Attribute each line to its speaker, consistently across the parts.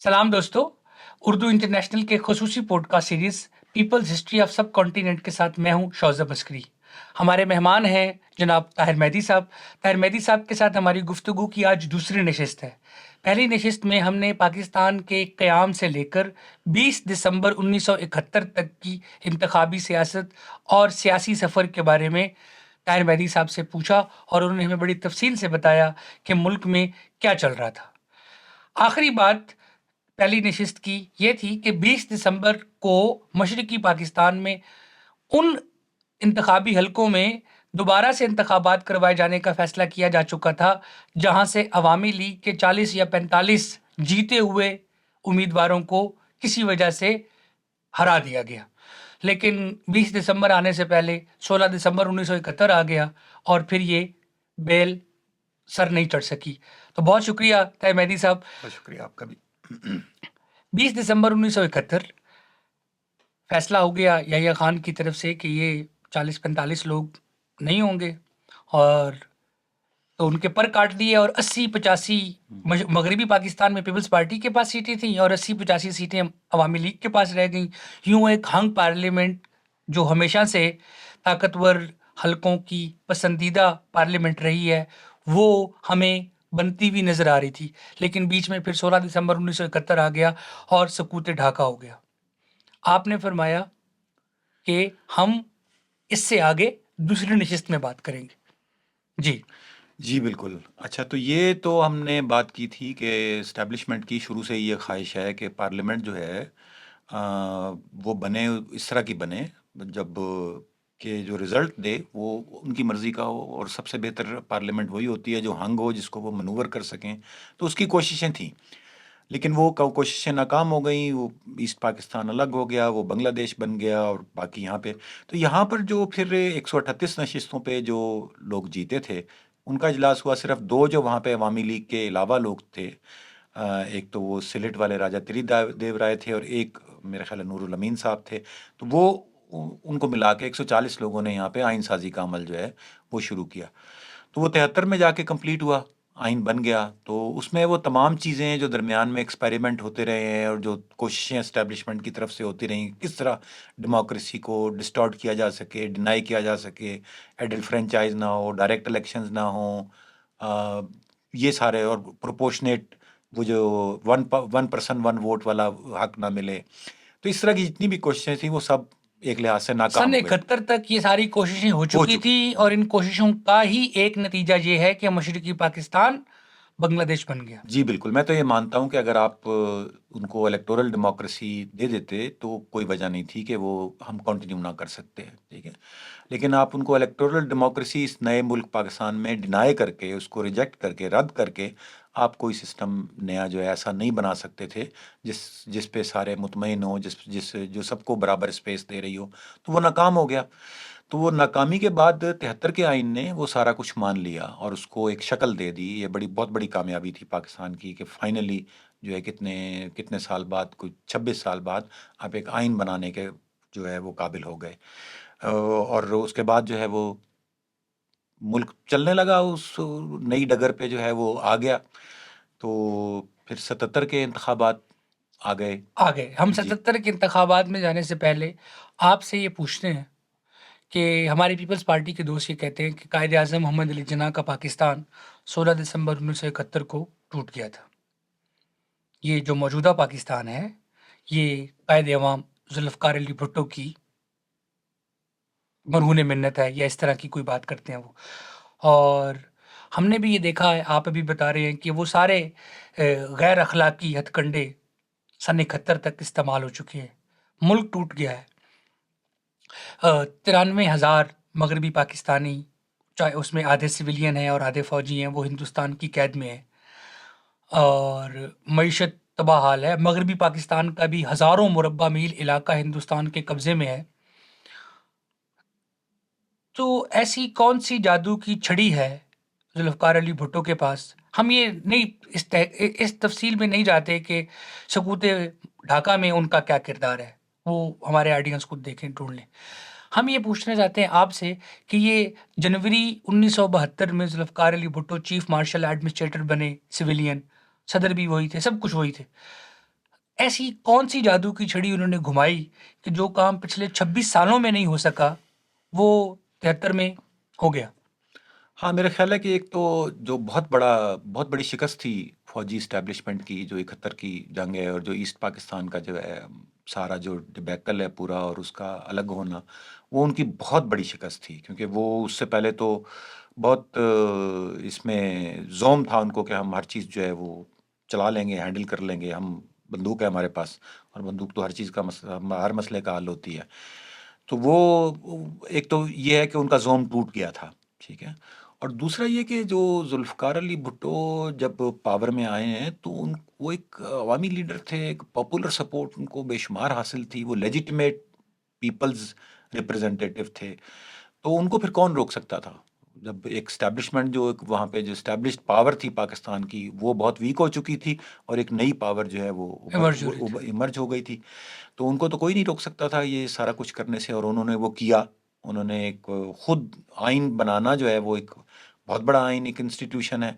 Speaker 1: सलाम दोस्तों। उर्दू इंटरनेशनल के खसूसी podcast series people's history of subcontinent के साथ मैं हूं शौज़ब अस्करी। हमारे मेहमान हैं जनाब ताहिर मेहदी साहब। ताहिर मेहदी साहब के साथ हमारी गुफ्तगू की आज दूसरी नशिस्त है। पहली नशिस्त में हमने पाकिस्तान के क़याम से लेकर 20 दिसंबर 1971 तक की इंतखाबी सियासत और सियासी सफ़र के बारे में ताहिर मेहदी साहब से पूछा और उन्होंने हमें बड़ी तफसील से बताया कि मुल्क में क्या चल रहा था। आखिरी बात पहली नशिस्त की ये थी कि 20 दिसंबर को मशरकी पाकिस्तान में उन इंतखाबी हलकों में दोबारा से इंतखाबात करवाए जाने का फैसला किया जा चुका था जहां से अवामी लीग के 40 या 45 जीते हुए उम्मीदवारों को किसी वजह से हरा दिया गया। लेकिन 20 दिसंबर आने से पहले 16 दिसंबर 1971 आ गया और फिर ये बेल सर नहीं चढ़ सकी। तो बहुत शुक्रिया तय मेहदी साहब।
Speaker 2: बहुत शुक्रिया आपका भी।
Speaker 1: 20 दिसंबर 1971 फैसला हो गया याहिया खान की तरफ से कि ये 40-45 लोग नहीं होंगे और तो उनके पर काट दिए और 80-85 मगरबी पाकिस्तान में पीपल्स पार्टी के पास सीटें थी और 80-85 सीटें अवामी लीग के पास रह गई। यूं एक हंग पार्लियामेंट जो हमेशा से ताकतवर हलकों की पसंदीदा पार्लियामेंट रही है वो हमें बनती हुई नज़र आ रही थी। लेकिन बीच में फिर 16 दिसंबर 1971 आ गया और सकूत ढाका हो गया। आपने फरमाया कि हम इससे आगे दूसरी नशिस्त में बात करेंगे। जी।
Speaker 2: जी, बिल्कुल। अच्छा, तो ये तो हमने बात की थी कि एस्टेब्लिशमेंट की शुरू से ये ख़्वाहिश है कि पार्लियामेंट जो है वो बने, इस तरह की बने जब कि जो रिज़ल्ट दे वो उनकी मर्ज़ी का हो, और सबसे बेहतर पार्लियामेंट वही होती है जो हंग हो, जिसको वो मैनूवर कर सकें। तो उसकी कोशिशें थीं, लेकिन वो कोशिशें नाकाम हो गई। वो ईस्ट पाकिस्तान अलग हो गया, वो बांग्लादेश बन गया, और बाकी यहाँ पे तो यहाँ पर जो फिर 138 नशिस्तों पे जो लोग जीते थे, उनका इजलास हुआ। सिर्फ दो जो वहाँ पे अवामी लीग के अलावा लोग थे, एक तो वो सिलेट वाले राजा देव राय थे, और एक मेरे ख्याल है नूरुल अमीन साहब थे। तो वो उनको मिला के 140 लोगों ने यहाँ पे आइन साजी का अमल जो है वो शुरू किया। तो वो 73 में जाके कंप्लीट हुआ, आइन बन गया। तो उसमें वो तमाम चीज़ें जो दरमियान में एक्सपेरिमेंट होते रहे हैं और जो कोशिशें एस्टेब्लिशमेंट की तरफ से होती रहीं, किस तरह डेमोक्रेसी को डिस्टॉर्ट किया जा सके, डिनाई किया जा सके, एडल्ट फ्रेंचाइज ना हो, डायरेक्ट इलेक्शंस ना हो, ये सारे, और प्रोपोर्शनेट वो जो वन पर्सन वन वोट वाला हक ना मिले। तो इस तरह की जितनी भी कोशिशें थी वो सब एक लिहाज से नाकाम
Speaker 1: सन
Speaker 2: हो गई,
Speaker 1: 71 तक ये सारी कोशिशें हो
Speaker 2: हो
Speaker 1: चुकी
Speaker 2: चुकी
Speaker 1: थी
Speaker 2: थी।
Speaker 1: और इन कोशिशों का ही एक नतीजा ये है कि मशरकी पाकिस्तान बांग्लादेश बन गया।
Speaker 2: जी, बिल्कुल। मैं तो ये मानता हूँ कि अगर आप उनको इलेक्टोरल डेमोक्रेसी दे देते तो कोई वजह नहीं थी कि वो हम कंटिन्यू ना कर सकते, ठीक है। लेकिन आप उनको इलेक्टोरल डेमोक्रेसी इस नए मुल्क पाकिस्तान में डिनाई करके, उसको रिजेक्ट करके, रद्द करके, आप कोई सिस्टम नया जो है ऐसा नहीं बना सकते थे जिस जिस पे सारे मुतमईन हों, जिस जिस जो सबको बराबर स्पेस दे रही हो। तो वो नाकाम हो गया। तो वो नाकामी के बाद 73 के आइन ने वो सारा कुछ मान लिया और उसको एक शक्ल दे दी। ये बहुत बड़ी कामयाबी थी पाकिस्तान की कि फाइनली जो है कितने कितने साल बाद, कुछ 26 साल बाद, आप एक आइन बनाने के जो है वो काबिल हो गए। और उसके बाद जो है वो मुल्क चलने लगा, उस नई डगर पे जो है वो आ गया। तो फिर 77 के इंतखाबात आ गए।
Speaker 1: आ गए हम
Speaker 2: जी।
Speaker 1: 77 के इंतखाबात में जाने से पहले आपसे ये पूछते हैं कि हमारी पीपल्स पार्टी के दोस्त ये कहते हैं कि कायद आज़म मोहम्मद अली जिन्ना का पाकिस्तान 16 दिसंबर 1971 को टूट गया था। ये जो मौजूदा पाकिस्तान है ये कायद अवाम जुल्फ़िकार अली भुट्टो की मरहून मिन्नत है या इस तरह की कोई बात करते हैं वो। और हमने भी ये देखा है, आप अभी बता रहे हैं कि वो सारे गैर अखलाकी हथकंडे सन 71 तक इस्तेमाल हो चुके हैं। मुल्क टूट गया है। 93,000 मगरबी पाकिस्तानी, चाहे उसमें आधे सिविलियन हैं और आधे फ़ौजी हैं, वो हिंदुस्तान की कैद में हैं और मईशत तबाह हाल है। मगरबी पाकिस्तान का भी हज़ारों मुरब्बा मील इलाका हिंदुस्तान के कब्ज़े में है। तो ऐसी कौन-सी जादू की छड़ी है ज़ुल्फ़िकार अली भुट्टो के पास? हम ये नहीं इस तफ़सील में नहीं जाते कि सकूत ढाका में उनका क्या किरदार है, वो हमारे ऑडियंस खुद देखें, ढूँढ लें। हम ये पूछना चाहते हैं आपसे कि ये जनवरी 1972 में Zulfikar Ali Bhutto chief martial administrator बने, सिविलियन, सदर भी वही थे, सब कुछ वही थे। ऐसी कौन-सी जादू की छड़ी उन्होंने घुमाई कि जो काम पिछले 26 सालों में नहीं हो सका, वो 73 में हो गया?
Speaker 2: हाँ, मेरा ख़्याल है कि एक तो जो बहुत बड़ी शिकस्त थी फ़ौजी एस्टेब्लिशमेंट की, जो 71 की जंग है और जो ईस्ट पाकिस्तान का जो है सारा जो डिबैकल है पूरा और उसका अलग होना, वो उनकी बहुत बड़ी शिकस्त थी। क्योंकि वो उससे पहले तो बहुत इसमें ज़ोम था उनको कि हम हर चीज़ जो है वो चला लेंगे, हैंडल कर लेंगे, हम बंदूक है हमारे पास और बंदूक तो हर चीज़ का हर मसले का हल होती है। तो वो एक तो ये है कि उनका ज़ोम टूट गया था, ठीक है? और दूसरा ये कि जो ज़ुल्फ़िकार अली भुट्टो जब पावर में आए हैं तो उन वो एक अवामी लीडर थे, एक पॉपुलर सपोर्ट उनको बेशुमार हासिल थी, वो लेजिटिमेट पीपल्स रिप्रेजेंटेटिव थे। तो उनको फिर कौन रोक सकता था? जब एक एस्टेब्लिशमेंट जो एक वहाँ पे जो एस्टेब्लिश्ड पावर थी पाकिस्तान की, वो बहुत वीक हो चुकी थी और एक नई पावर जो है वो
Speaker 1: इमर्ज हो रहे थे।
Speaker 2: इमर्ज हो गई थी। तो उनको तो कोई नहीं रोक सकता था ये सारा कुछ करने से और उन्होंने वो किया। उन्होंने एक खुद आइन बनाना जो है वो एक बहुत बड़ा आइन एक इंस्टीट्यूशन है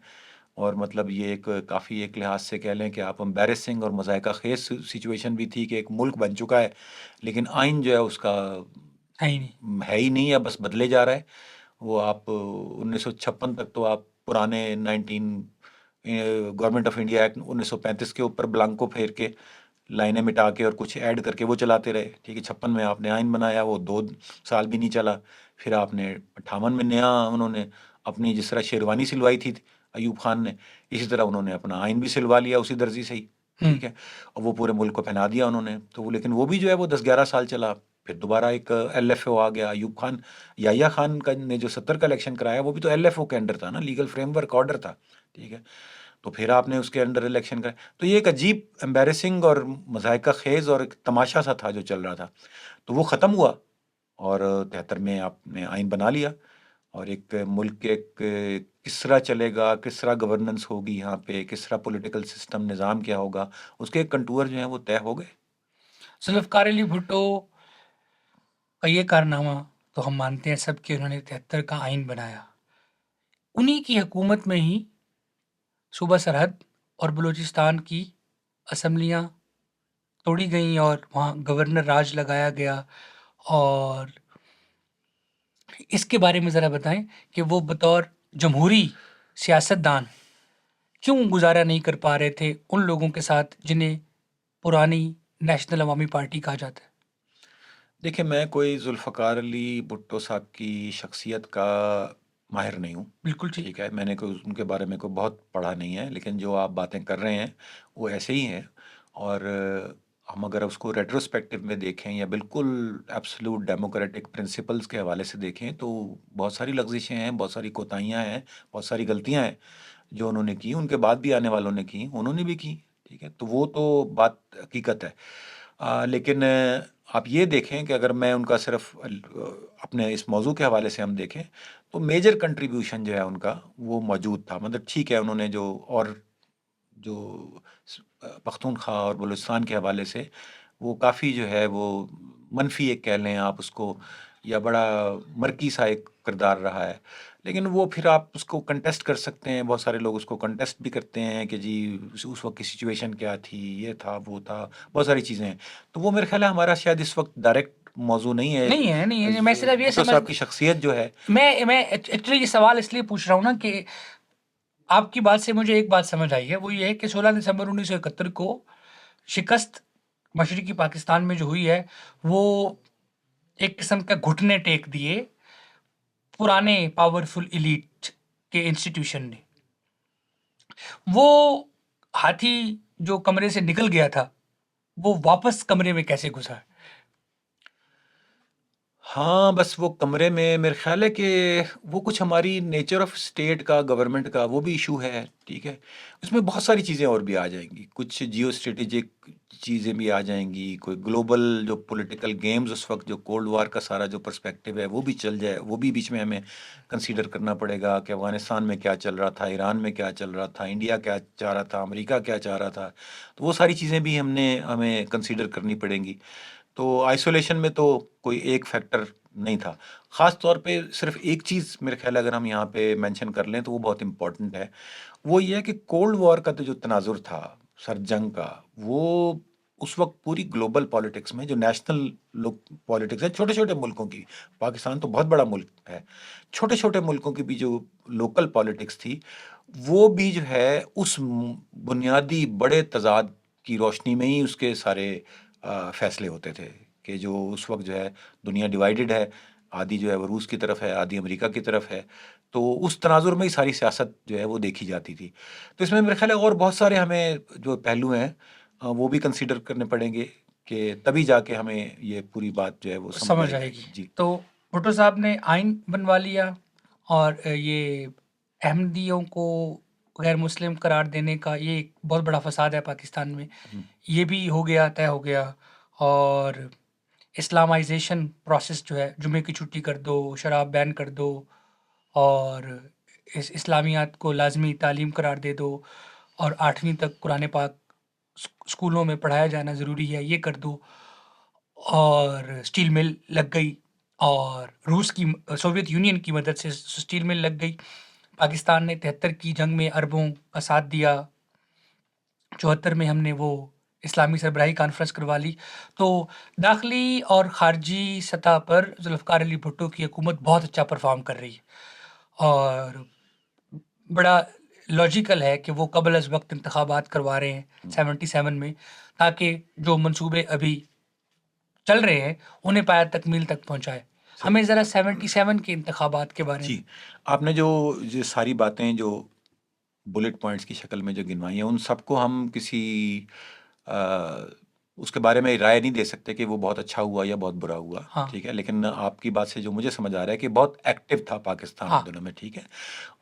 Speaker 2: और मतलब ये एक काफ़ी एक लिहाज से कह लें कि आप एम्बैरेसिंग और मज़ाहिका ख़ेज़ सिचुएशन भी थी कि एक मुल्क बन चुका है, लेकिन आइन जो है उसका
Speaker 1: है ही नहीं।
Speaker 2: है ही नहीं या बस बदले जा रहा है। वो आप 1956 तक तो आप पुराने 19 गवर्नमेंट ऑफ इंडिया एक्ट 1935 के ऊपर ब्लांको फेर के लाइनें मिटा के और कुछ ऐड करके वो चलाते रहे। ठीक है, 56 में आपने आइन बनाया, वो 2 साल भी नहीं चला। फिर आपने 58 में नया उन्होंने अपनी जिस तरह शेरवानी सिलवाई थी अयूब खान ने, इसी तरह उन्होंने अपना आइन भी सिलवा लिया उसी दर्जी से ही।
Speaker 1: हुँ।
Speaker 2: ठीक है, और वो पूरे मुल्क को पहना दिया उन्होंने। तो वो लेकिन वो भी जो है वो 10-11 साल चला। फिर दोबारा एक एलएफओ आ गया। अयूब खान याहिया खान का ने जो 70 का इलेक्शन कराया वो भी तो एलएफओ के अंडर था ना, लीगल फ्रेमवर्क ऑर्डर था। ठीक है, तो फिर आपने उसके अंडर इलेक्शन कराए। तो ये एक अजीब एम्बैरेसिंग और मज़ाहिका ख़ेज़ और एक तमाशा सा था जो चल रहा था। तो वो ख़त्म हुआ और 73 में आपने आइन बना लिया और एक मुल्क एक किस तरह चलेगा, किस तरह गवर्नेंस होगी यहाँ पे, किस तरह पॉलिटिकल सिस्टम निज़ाम क्या होगा, उसके कंटूर जो हैं वो तय हो गए।
Speaker 1: ज़ुल्फ़िकार अली भुट्टो का ये कारनामा तो हम मानते हैं सब कि उन्होंने 73 का आइन बनाया। उन्हीं की हुकूमत में ही सूबा सरहद और बलूचिस्तान की असेंबलियाँ तोड़ी गईं और वहाँ गवर्नर राज लगाया गया। और इसके बारे में ज़रा बताएँ कि वो बतौर जमहूरी सियासतदान क्यों गुज़ारा नहीं कर पा रहे थे उन लोगों के साथ जिन्हें पुरानी नेशनल अवामी पार्टी कहा जाता है?
Speaker 2: देखिए, मैं कोई ज़ुल्फ़िकार अली भुट्टो साहब की शख्सियत का माहिर नहीं हूँ।
Speaker 1: बिल्कुल ठीक।
Speaker 2: ठीक है, मैंने कोई उनके बारे में कोई बहुत पढ़ा नहीं है, लेकिन जो आप बातें कर रहे हैं, वो ऐसे ही हैं और हम अगर उसको रेट्रोस्पेक्टिव में देखें या बिल्कुल एब्सोल्यूट डेमोक्रेटिक प्रिंसिपल्स के हवाले से देखें, तो बहुत सारी लग़्ज़िशें हैं, बहुत सारी कोताहियाँ हैं, बहुत सारी गलतियाँ हैं, जो उन्होंने की, उनके बाद भी आने वालों ने की, उन्होंने भी की। ठीक है, तो वो तो बात हकीकत है। लेकिन आप ये देखें कि अगर मैं उनका सिर्फ़ अपने इस मौज़ू के हवाले से हम देखें, तो मेजर कंट्रीब्यूशन जो है उनका वो मौजूद था। मतलब ठीक है उन्होंने जो और जो पख्तूनख्वा और बलूचिस्तान के हवाले से वो काफ़ी जो है वो मनफ़ी एक कह लें आप उसको या बड़ा मरकी सा एक किरदार रहा है। लेकिन वो फिर आप उसको कंटेस्ट कर सकते हैं, बहुत सारे लोग उसको कंटेस्ट भी करते हैं कि जी उस वक़्त की सिचुएशन क्या थी, ये था, वो था, बहुत सारी चीज़ें हैं। तो वो मेरे ख़्याल है हमारा शायद इस वक़्त डायरेक्ट मौज़ू नहीं है।
Speaker 1: नहीं है, मैं सिर्फ़ ये
Speaker 2: भुट्टो
Speaker 1: समझ
Speaker 2: साहब की शख्सियत जो है
Speaker 1: मैं एक्चुअली ये सवाल इसलिए पूछ रहा हूँ ना कि आपकी बात से मुझे एक बात समझ आई है, वो ये है कि 16 दिसंबर 1971 को शिकस्त मशरिकी पाकिस्तान में जो हुई है, वो एक किस्म का घुटने टेक दिए पुराने पावरफुल एलीट के इंस्टीट्यूशन ने। वो हाथी जो कमरे से निकल गया था, वो वापस कमरे में कैसे घुसा?
Speaker 2: हाँ, बस वो कमरे में मेरे ख़्याल है कि वो कुछ हमारी नेचर ऑफ़ स्टेट का, गवर्नमेंट का वो भी इश्यू है, ठीक है? उसमें बहुत सारी चीज़ें और भी आ जाएँगी, कुछ जियो स्ट्रैटेजिक चीज़ें भी आ जाएँगी, कोई ग्लोबल जो पॉलिटिकल गेम्स उस वक़्त जो कोल्ड वॉर का सारा जो पर्सपेक्टिव है, वो भी चल जाए, वो भी बीच में हमें कंसीडर करना पड़ेगा कि अफ़गानिस्तान में क्या चल रहा था, ईरान में क्या चल रहा था, इंडिया क्या चाह रहा था, अमेरिका क्या चाह रहा था। तो वो सारी चीज़ें भी हमें कंसीडर करनी पड़ेंगी। तो आइसोलेशन में तो कोई एक फैक्टर नहीं था। ख़ास तौर पे सिर्फ़ एक चीज़ मेरे ख़्याल है अगर हम यहाँ पे मेंशन कर लें तो वो बहुत इम्पोर्टेंट है। वो ये है कि कोल्ड वॉर का तो जो तनाज़ुर था, सर्द जंग का, वो उस वक्त पूरी ग्लोबल पॉलिटिक्स में जो नेशनल लोग पॉलिटिक्स है, छोटे छोटे मुल्कों की, पाकिस्तान तो बहुत बड़ा मुल्क है, छोटे छोटे मुल्कों की भी जो लोकल पॉलिटिक्स थी, वो भी जो है उस बुनियादी बड़े तजाद की रोशनी में ही उसके सारे फैसले होते थे कि जो उस वक्त जो है दुनिया डिवाइडेड है, आधी जो है वो रूस की तरफ है, आधी अमेरिका की तरफ है, तो उस तनाजुर में ही सारी सियासत जो है वो देखी जाती थी। तो इसमें मेरे ख्याल है और बहुत सारे हमें जो पहलू हैं वो भी कंसीडर करने पड़ेंगे कि तभी जाके हमें ये पूरी बात जो है वो समझ
Speaker 1: समझ
Speaker 2: आएगी।
Speaker 1: आएगी।
Speaker 2: जी
Speaker 1: तो भुट्टो साहब ने आइन बनवा लिया और ये अहमदियों को गैर मुस्लिम करार देने का ये एक बहुत बड़ा फसाद है पाकिस्तान में,
Speaker 2: हम्म,
Speaker 1: ये भी हो गया, तय हो गया। और इस्लामाइजेशन प्रोसेस जो है, जुमे की छुट्टी कर दो, शराब बैन कर दो और इस इस्लामियात को लाजमी तालीम करार दे दो और 8वीं तक कुरान पाक स्कूलों में पढ़ाया जाना ज़रूरी है, ये कर दो। और स्टील मिल लग गई और रूस की सोवियत यूनियन की मदद से स्टील मिल लग गई। पाकिस्तान ने 73 की जंग में अरबों का साथ दिया। 74 में हमने वो इस्लामी सरबराही कॉन्फ्रेंस करवा ली। तो दाखिली और ख़ारजी सतह पर ज़ुल्फ़िकार अली भुट्टो की हुकूमत बहुत अच्छा परफ़ॉर्म कर रही है और बड़ा लॉजिकल है कि वो कबल अज़ वक़्त इंतख़ाबात करवा रहे हैं 77 में, ताकि जो मंसूबे अभी चल रहे हैं, उन्हें पाया तकमील तक पहुँचाएँ।
Speaker 2: सही।
Speaker 1: हमें ज़रा 77 के इंतख़ाबात के बारे में।
Speaker 2: जी, आपने जो ये सारी बातें जो बुलेट पॉइंट्स की शक्ल में जो गिनवाई हैं, उन सबको हम किसी अ, उसके बारे में राय नहीं दे सकते कि वो बहुत अच्छा हुआ या बहुत बुरा हुआ,
Speaker 1: हाँ,
Speaker 2: ठीक है? लेकिन आपकी बात से जो मुझे समझ आ रहा है कि बहुत एक्टिव था पाकिस्तान उन
Speaker 1: हाँ,
Speaker 2: दिनों में, ठीक है?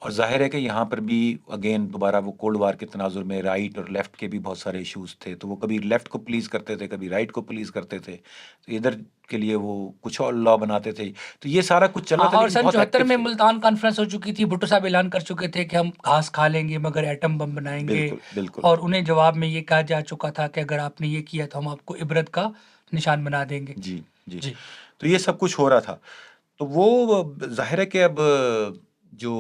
Speaker 2: और ज़ाहिर है कि यहाँ पर भी अगेन दोबारा वो कोल्ड वार के तनाजुर में राइट और लेफ़्ट के भी बहुत सारे इश्यूज़ थे, तो वो कभी लेफ़्ट को प्लीज़ करते थे, कभी राइट को प्लीज़ करते थे। तो इधर के लिए वो कुछ और लॉ बनाते थे। तो ये सारा कुछ चल
Speaker 1: हाँ।
Speaker 2: रहा था
Speaker 1: और
Speaker 2: लेकिन
Speaker 1: सन
Speaker 2: बहुत
Speaker 1: 74
Speaker 2: एक्टिव
Speaker 1: में
Speaker 2: थे।
Speaker 1: मुल्तान कॉन्फ्रेंस हो चुकी थी। भुट्टो साहब ऐलान कर चुके थे कि हम घास खा लेंगे मगर एटम बम बनाएँगे
Speaker 2: बिल्कुल, बिल्कुल।
Speaker 1: और उन्हें जवाब में ये कहा जा चुका था कि अगर आपने ये किया तो हम आपको इबरत का निशान बना देंगे।
Speaker 2: जी, जी।
Speaker 1: जी,
Speaker 2: तो ये सब कुछ हो रहा था। तो वो ज़ाहिर है कि अब जो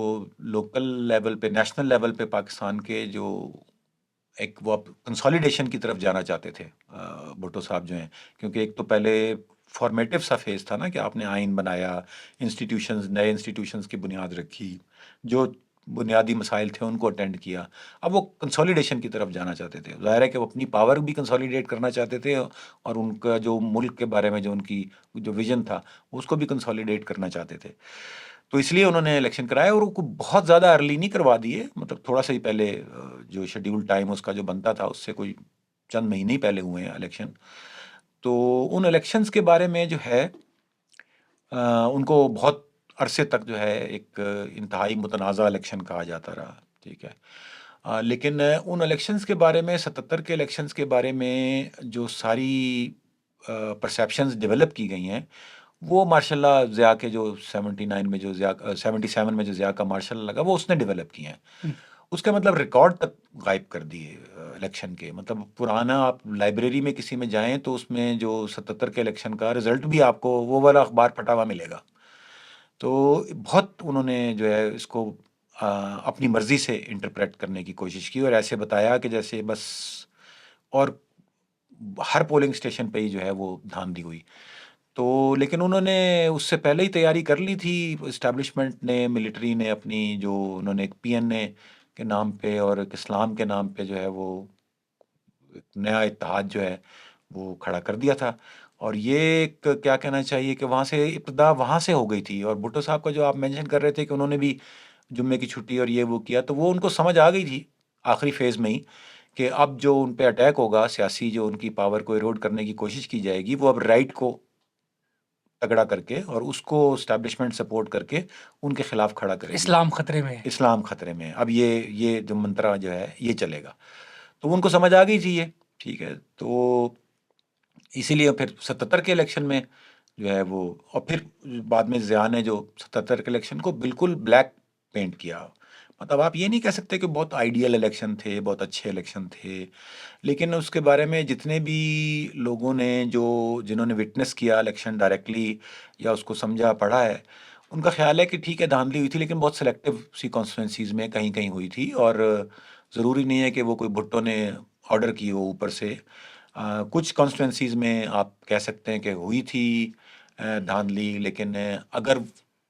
Speaker 2: लोकल लेवल पे, नेशनल लेवल पे पाकिस्तान के जो एक वो अब कंसोलिडेशन की तरफ जाना चाहते थे भुट्टो साहब जो हैं। क्योंकि एक तो पहले फॉर्मेटिव सा फेज़ था ना कि आपने आइन बनाया, इंस्टीट्यूशंस नए इंस्टीट्यूशंस की बुनियाद रखी, जो बुनियादी मसाइल थे उनको अटेंड किया। अब वो कंसोलिडेशन की तरफ जाना चाहते थे। ज़ाहिर है कि वो अपनी पावर भी कंसोलिडेट करना चाहते थे और उनका जो मुल्क के बारे में जो उनकी जो विज़न था, उसको भी कंसोलिडेट करना चाहते थे। तो इसलिए उन्होंने इलेक्शन कराया और वो बहुत ज़्यादा अर्ली नहीं करवा दिए, मतलब थोड़ा सा ही पहले जो शेड्यूल टाइम उसका जो बनता था उससे कोई चंद महीने ही पहले हुए हैं इलेक्शन। तो उन इलेक्शंस के बारे में जो है उनको बहुत अरसे तक जो है एक इंतहाई मुतनाज़ा इलेक्शन कहा जाता रहा, ठीक है। लेकिन उन इलेक्शंस के बारे में 77 के इलेक्शंस के बारे में जो सारी परसेप्शंस डेवलप की गई हैं, वो मार्शाल्लाह ज़िया के जो 79 में जो 77 में जो ज़िया का मार्शल लगा वो उसने डेवलप किए हैं।
Speaker 1: हुँ।
Speaker 2: उसके मतलब रिकॉर्ड तक गायब कर दिए इलेक्शन के। मतलब पुराना आप लाइब्रेरी में किसी में जाएँ तो उसमें जो 77 के इलेक्शन का रिज़ल्ट भी आपको वो वाला अखबार फटा हुआ मिलेगा। तो बहुत उन्होंने जो है इसको अपनी मर्ज़ी से इंटरप्रेट करने की कोशिश की और ऐसे बताया कि जैसे बस और हर पोलिंग स्टेशन पे ही जो है वो धांधली हुई। तो लेकिन उन्होंने उससे पहले ही तैयारी कर ली थी एस्टेब्लिशमेंट ने, मिलिट्री ने अपनी जो उन्होंने एक पीएनए के नाम पे और एक इस्लाम के नाम पे जो है वो एक नया इत्तेहाद जो है वो खड़ा कर दिया था। और ये एक क्या कहना चाहिए कि वहाँ से इब्तिदा वहाँ से हो गई थी और भुट्टो साहब का जो आप मेंशन कर रहे थे कि उन्होंने भी जुम्मे की छुट्टी और ये वो किया, तो वो उनको समझ आ गई थी आखिरी फ़ेज़ में ही कि अब जो उन पे अटैक होगा, सियासी जो उनकी पावर को इरोड करने की कोशिश की जाएगी, वो अब राइट को तगड़ा करके और उसको एस्टेब्लिशमेंट सपोर्ट करके उनके खिलाफ खड़ा करेगी।
Speaker 1: इस्लाम खतरे में है।
Speaker 2: इस्लाम खतरे में है। अब ये जो मंत्रा जो है ये चलेगा। तो उनको समझ आ गई थी ये, ठीक है। तो इसीलिए फिर 77 के इलेक्शन में जो है वो और फिर बाद में ज़िया ने जो 77 के इलेक्शन को बिल्कुल ब्लैक पेंट किया। मतलब आप ये नहीं कह सकते कि बहुत आइडियल इलेक्शन थे, बहुत अच्छे इलेक्शन थे। लेकिन उसके बारे में जितने भी लोगों ने जो जिन्होंने विटनेस किया इलेक्शन डायरेक्टली या उसको समझा पढ़ा है, उनका ख्याल है कि ठीक है धांधली हुई थी लेकिन बहुत सेलेक्टिव सी कॉन्स्टिट्यूंसीज में कहीं-कहीं हुई थी और ज़रूरी नहीं है कि वो कोई भुट्टो ने ऑर्डर की हो ऊपर से। कुछ कॉन्स्टिट्यूंसीज में आप कह सकते हैं कि हुई थी धांधली, लेकिन अगर,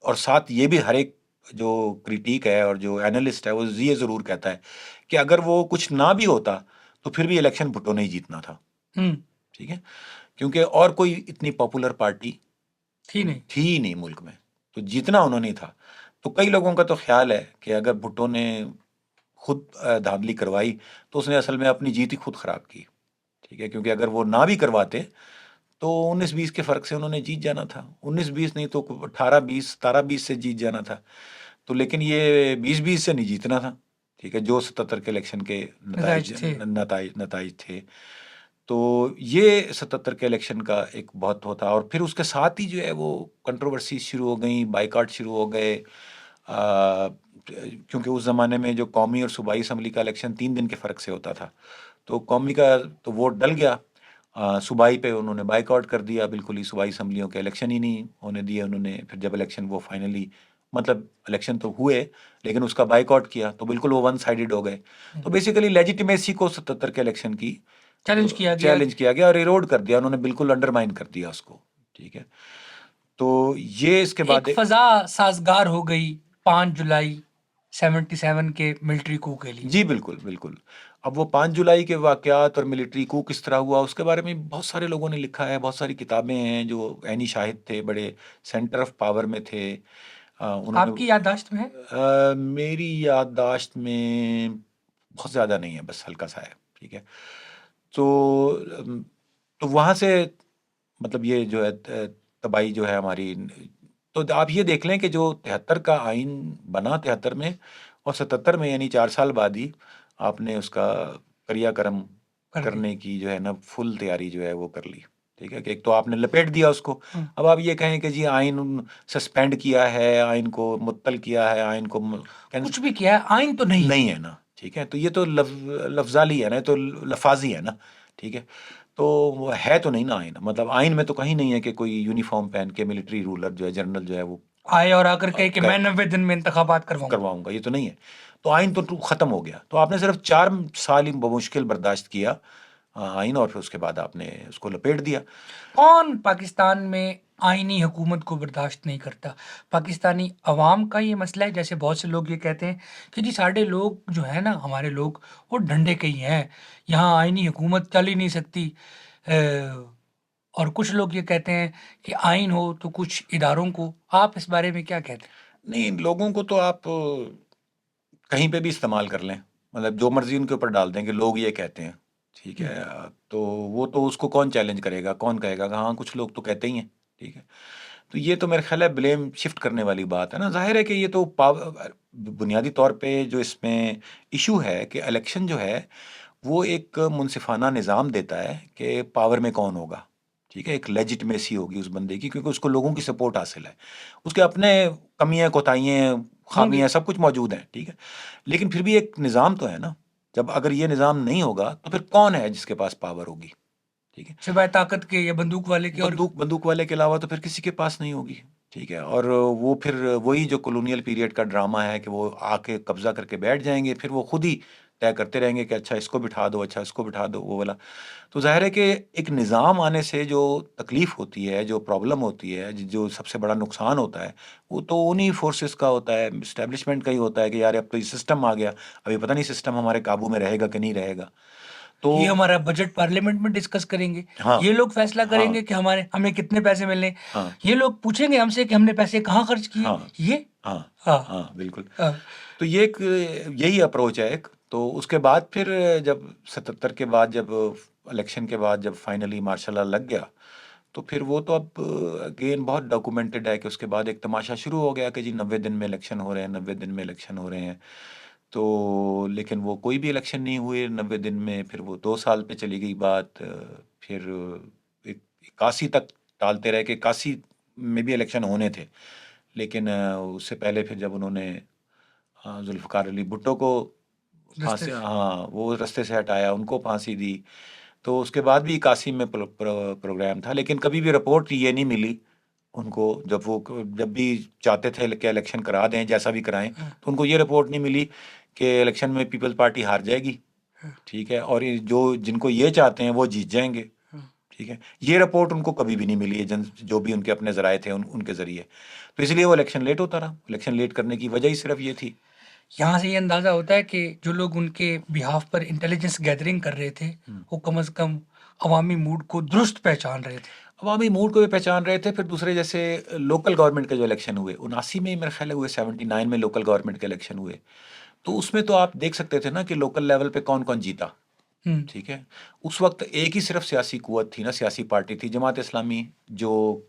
Speaker 2: और साथ ये भी हर एक जो क्रिटिक है और जो एनालिस्ट है वो ये ज़रूर कहता है कि अगर वो कुछ ना भी होता तो फिर भी इलेक्शन भुट्टो ने ही जीतना था।
Speaker 1: हम्म।
Speaker 2: ठीक है, क्योंकि और कोई इतनी पॉपुलर पार्टी
Speaker 1: थी नहीं।
Speaker 2: थी ही नहीं मुल्क में, तो जीतना उन्होंने ही था। तो कई लोगों का तो ख्याल है कि अगर भुट्टो ने खुद धांधली करवाई तो उसने असल में अपनी जीत ही खुद खराब की। ठीक है, क्योंकि अगर वो ना भी करवाते तो 19-20 के फर्क से उन्होंने जीत जाना था, 19-20 नहीं तो 18-20, 17-20 से जीत जाना था। तो लेकिन ये 20-20 से नहीं जीतना था। ठीक है, जो 77 के इलेक्शन के
Speaker 1: नजायज थे।
Speaker 2: नताइज थे। तो ये 77 के इलेक्शन का एक बहुत होता, और फिर उसके साथ ही जो है वो कंट्रोवर्सी शुरू हो गई, बाइकआउट शुरू हो गए। क्योंकि उस ज़माने में जो कौमी और सूबाई असम्बली का इलेक्शन 3 दिन के फ़र्क से होता था, तो कौमी का तो वोट डल गया, सूबाई पे उन्होंने बाइकआउट कर दिया, बिल्कुल ही सूबाई असम्बलियों के इलेक्शन ही नहीं होने दिए उन्होंने। फिर जब इलेक्शन वो फाइनली, मतलब इलेक्शन तो हुए लेकिन उसका बाइकआउट किया, तो बिल्कुल वो वन साइडेड हो गए। तो बेसिकली लेजिटिमेसी को 77 के इलेक्शन की
Speaker 1: चैलेंज किया गया।
Speaker 2: चैलेंज किया गया और इरोड कर दिया उन्होंने, बिल्कुल अंडरमाइन कर दिया उसको। ठीक है, तो ये इसके बाद
Speaker 1: एक फजा साजगार हो गई 5 जुलाई 77 के मिलिट्री कू के लिए।
Speaker 2: जी बिल्कुल बिल्कुल। अब वो 5 जुलाई के वाकयात और मिलिट्री कू किस तरह हुआ उसके बारे में बहुत सारे लोगों ने लिखा है, बहुत सारी किताबें हैं। जो एनी शाहिद थे, बड़े सेंटर ऑफ पावर में थे, उन्होंने
Speaker 1: आपकी याददाश्त में है?
Speaker 2: मेरी याददाश्त में बहुत ज़्यादा नहीं है, बस हल्का सा है। ठीक है, तो तो वहाँ से, मतलब ये जो है तबाही जो है हमारी, तो आप ये देख लें कि जो 73 का आइन बना 73 में और 77 में, यानी 4 साल बाद ही आपने उसका क्रियाक्रम
Speaker 1: कर दी।
Speaker 2: करने की जो है ना फुल तैयारी जो है वो कर ली। ठीक है, कि एक तो आपने लपेट दिया उसको।
Speaker 1: हम्म।
Speaker 2: अब आप ये कहें कि जी आइन सस्पेंड किया है, आइन को मुअत्तल किया है, आइन को
Speaker 1: कुछ भी किया है, आइन तो नहीं है।
Speaker 2: नहीं है ना। ठीक है, तो ये तो लफ्जाली है ना, तो लफाजी है ना। ठीक है, तो वो है तो नहीं ना आइन, मतलब आइन में तो कहीं नहीं है कि कोई यूनिफॉर्म पहन के मिलिट्री रूलर जो है, जनरल जो है वो
Speaker 1: आए और आकर कहे कि
Speaker 2: कर
Speaker 1: मैं 90 दिन में इंतखाबात करवाऊंगा।
Speaker 2: करवाऊंगा, ये तो नहीं है। तो आइन तो खत्म हो गया, तो आपने सिर्फ 4 साल ही बमुश्किल बर्दाश्त किया आइन, और फिर उसके बाद आपने उसको लपेट दिया।
Speaker 1: कौन पाकिस्तान में आईनी हुकूमत को बर्दाश्त नहीं करता? पाकिस्तानी अवाम का ये मसला है। जैसे बहुत से लोग ये कहते हैं कि जी साढ़े लोग जो है ना, हमारे लोग वो डंडे के ही हैं, यहाँ आईनी हुकूमत चल ही नहीं सकती। और कुछ लोग ये कहते हैं कि आइन हो तो कुछ इदारों को। आप इस बारे में क्या कहते हैं?
Speaker 2: नहीं, लोगों को तो आप कहीं पे भी इस्तेमाल कर लें, मतलब जो मर्जी उनके ऊपर डाल दें कि लोग ये कहते हैं। ठीक है, तो वो तो उसको कौन चैलेंज करेगा, कौन कहेगा कि हाँ कुछ लोग तो कहते ही हैं। ठीक है, तो ये तो मेरे ख्याल है ब्लेम शिफ्ट करने वाली बात है ना। जाहिर है कि ये तो बुनियादी तौर पे जो इसमें इशू है कि इलेक्शन जो है वो एक मुनसिफाना निज़ाम देता है कि पावर में कौन होगा। ठीक है, एक लेजिटिमेसी होगी उस बंदे की, क्योंकि उसको लोगों की सपोर्ट हासिल है। उसके अपने कमियां, कोताहियां,
Speaker 1: होंगे।
Speaker 2: खामियां सब कुछ मौजूद हैं। ठीक है, लेकिन फिर भी एक निज़ाम तो है ना। जब अगर ये निज़ाम नहीं होगा तो फिर कौन है जिसके पास पावर होगी? ठीक है,
Speaker 1: सिवाय ताकत के या बंदूक वाले के। और
Speaker 2: बंदूक वाले के अलावा तो फिर किसी के पास नहीं होगी। ठीक है, और वो फिर वही जो कॉलोनियल पीरियड का ड्रामा है कि वो आके कब्जा करके बैठ जाएंगे, फिर वो खुद ही तय करते रहेंगे कि अच्छा इसको बिठा दो, अच्छा इसको बिठा दो, वो वाला। तो ज़ाहिर है कि एक निज़ाम आने से जो तकलीफ़ होती है, जो प्रॉब्लम होती है, जो सबसे बड़ा नुकसान होता है, वो तो उन्हीं फोर्सेस का होता है, इस्टेब्लिशमेंट का ही होता है कि यार अब तो ये सिस्टम आ गया, अभी पता नहीं सिस्टम हमारे काबू में रहेगा कि नहीं रहेगा। तो
Speaker 1: ये हमारा बजट पार्लियामेंट में डिस्कस करेंगे।
Speaker 2: हाँ,
Speaker 1: ये लोग फैसला
Speaker 2: हाँ,
Speaker 1: करेंगे कि हमारे हमें कितने पैसे मिलने।
Speaker 2: हाँ,
Speaker 1: ये लोग पूछेंगे हमसे कि हमने पैसे कहाँ खर्च किए।
Speaker 2: हाँ,
Speaker 1: ये
Speaker 2: हाँ,
Speaker 1: हाँ।
Speaker 2: हाँ, बिल्कुल।
Speaker 1: हाँ।
Speaker 2: तो ये एक यही अप्रोच है एक। तो उसके बाद फिर जब 77 के बाद, जब इलेक्शन के बाद जब फाइनली मार्शल लॉ लग गया, तो फिर वो तो अब अगेन बहुत डॉक्यूमेंटेड है कि उसके बाद एक तमाशा शुरू हो गया कि जी 90 दिन में इलेक्शन हो रहे हैं, 90 दिन में इलेक्शन हो रहे हैं। तो लेकिन वो कोई भी इलेक्शन नहीं हुए 90 दिन में। फिर वो 2 साल पे चली गई बात। फिर 81 तक टालते रहे कि 81 में भी इलेक्शन होने थे, लेकिन उससे पहले फिर जब उन्होंने जुल्फ़िकार अली भुट्टो को
Speaker 1: रास्ते
Speaker 2: फांसी,
Speaker 1: से।
Speaker 2: हाँ वो रास्ते से हटाया, उनको फांसी दी। तो उसके बाद भी 81 में प्रोग्राम था, लेकिन कभी भी रिपोर्ट ये नहीं मिली उनको। जब भी चाहते थे कि इलेक्शन करा दें, जैसा भी कराएं,
Speaker 1: हाँ।
Speaker 2: तो उनको ये रिपोर्ट नहीं मिली कि इलेक्शन में पीपल्स पार्टी हार जाएगी
Speaker 1: हाँ,
Speaker 2: ठीक है, और जो जिनको ये चाहते हैं वो जीत जाएंगे।
Speaker 1: हाँ।
Speaker 2: ठीक है, ये रिपोर्ट उनको कभी भी नहीं मिली है, जो भी उनके अपने जराए थे उनके जरिए। तो इसलिए वो इलेक्शन लेट होता रहा। इलेक्शन लेट करने की वजह ही सिर्फ ये थी।
Speaker 1: यहाँ से ये अंदाज़ा होता है कि जो लोग उनके बिहाफ पर इंटेलिजेंस गैदरिंग कर रहे थे, वो कम से कम अवामी मूड को दुरुस्त पहचान रहे थे।
Speaker 2: अवामी मूड को भी पहचान रहे थे। फिर दूसरे जैसे लोकल गवर्नमेंट के जो इलेक्शन हुए 79 में, मेरे ख्याल है हुए, 79 में लोकल गवर्नमेंट के इलेक्शन हुए। तो उसमें तो आप देख सकते थे ना कि लोकल लेवल पे कौन कौन जीता।
Speaker 1: हुँ,
Speaker 2: ठीक है, उस वक्त एक ही सिर्फ सियासी कुव्वत थी ना, सियासी पार्टी थी जमात इस्लामी, जो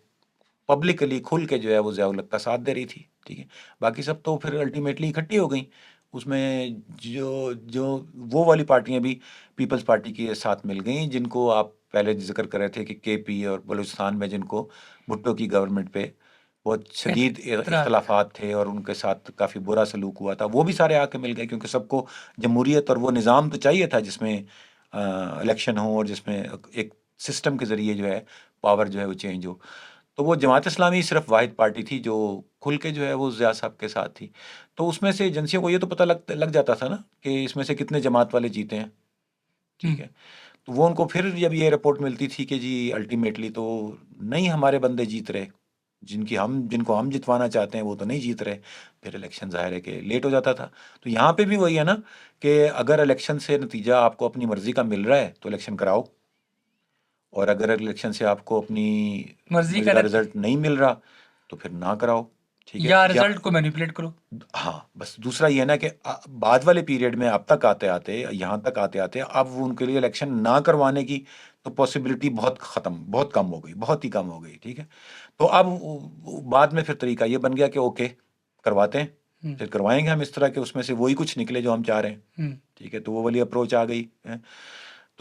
Speaker 2: पब्लिकली खुल के जो है वो ज़ियाउल हक का साथ दे रही थी। ठीक है, बाकी सब तो फिर अल्टीमेटली इकट्ठी हो गई। उसमें जो जो वो वाली पार्टियां भी पीपल्स पार्टी के साथ मिल गई, जिनको आप पहले जिक्र कर रहे थे कि केपी और बलूचिस्तान में जिनको भुट्टो की गवर्नमेंट पे बहुत शदीद
Speaker 1: एतराज़ था।
Speaker 2: इख्तलाफात थे और उनके साथ काफ़ी बुरा सलूक हुआ था, वो भी सारे आके मिल गए, क्योंकि सबको जमहूरियत और वो निज़ाम तो चाहिए था जिसमें इलेक्शन हो और जिसमें एक सिस्टम के ज़रिए जो है पावर जो है वो चेंज हो। तो वो जमात इस्लामी सिर्फ वाहिद पार्टी थी जो खुल के जो है वो ज़िया साहब के साथ थी। तो उसमें से एजेंसियों को ये तो पता लग जाता था ना कि इसमें से कितने जमात वाले जीते हैं।
Speaker 1: हुँ,
Speaker 2: ठीक है, तो वो उनको फिर जब ये रिपोर्ट मिलती थी कि जी अल्टीमेटली तो नहीं हमारे बंदे जीत रहे, जिनको हम जितवाना चाहते हैं वो तो नहीं जीत रहे, फिर इलेक्शन ज़ाहिर है कि लेट हो जाता था। तो यहाँ पे भी वही है ना कि अगर इलेक्शन से नतीजा आपको अपनी मर्ज़ी का मिल रहा है तो इलेक्शन कराओ, और अगर इलेक्शन से आपको अपनी
Speaker 1: मर्ज़ी
Speaker 2: मर्ज़ी
Speaker 1: का
Speaker 2: का
Speaker 1: रख
Speaker 2: रिजल्ट नहीं मिल रहा तो फिर ना कराओ। ठीक है,
Speaker 1: या
Speaker 2: या
Speaker 1: रिज़ल्ट को मैनिपुलेट करो।
Speaker 2: हाँ, बस दूसरा ये है ना कि बाद वाले पीरियड में अब तक आते-आते, यहाँ तक आते-आते अब वो उनके लिए इलेक्शन ना करवाने की तो पॉसिबिलिटी बहुत कम हो गई, बहुत ही कम हो गई। ठीक है? तो अब बाद में फिर तरीका ये बन गया कि ओके, करवाते हैं,
Speaker 1: हुँ,
Speaker 2: फिर करवाएँगे हम इस तरह के उसमें से वही कुछ निकले जो हम चाह रहे हैं।
Speaker 1: हुँ।
Speaker 2: ठीक है? तो वो वाली अप्रोच आ गई है।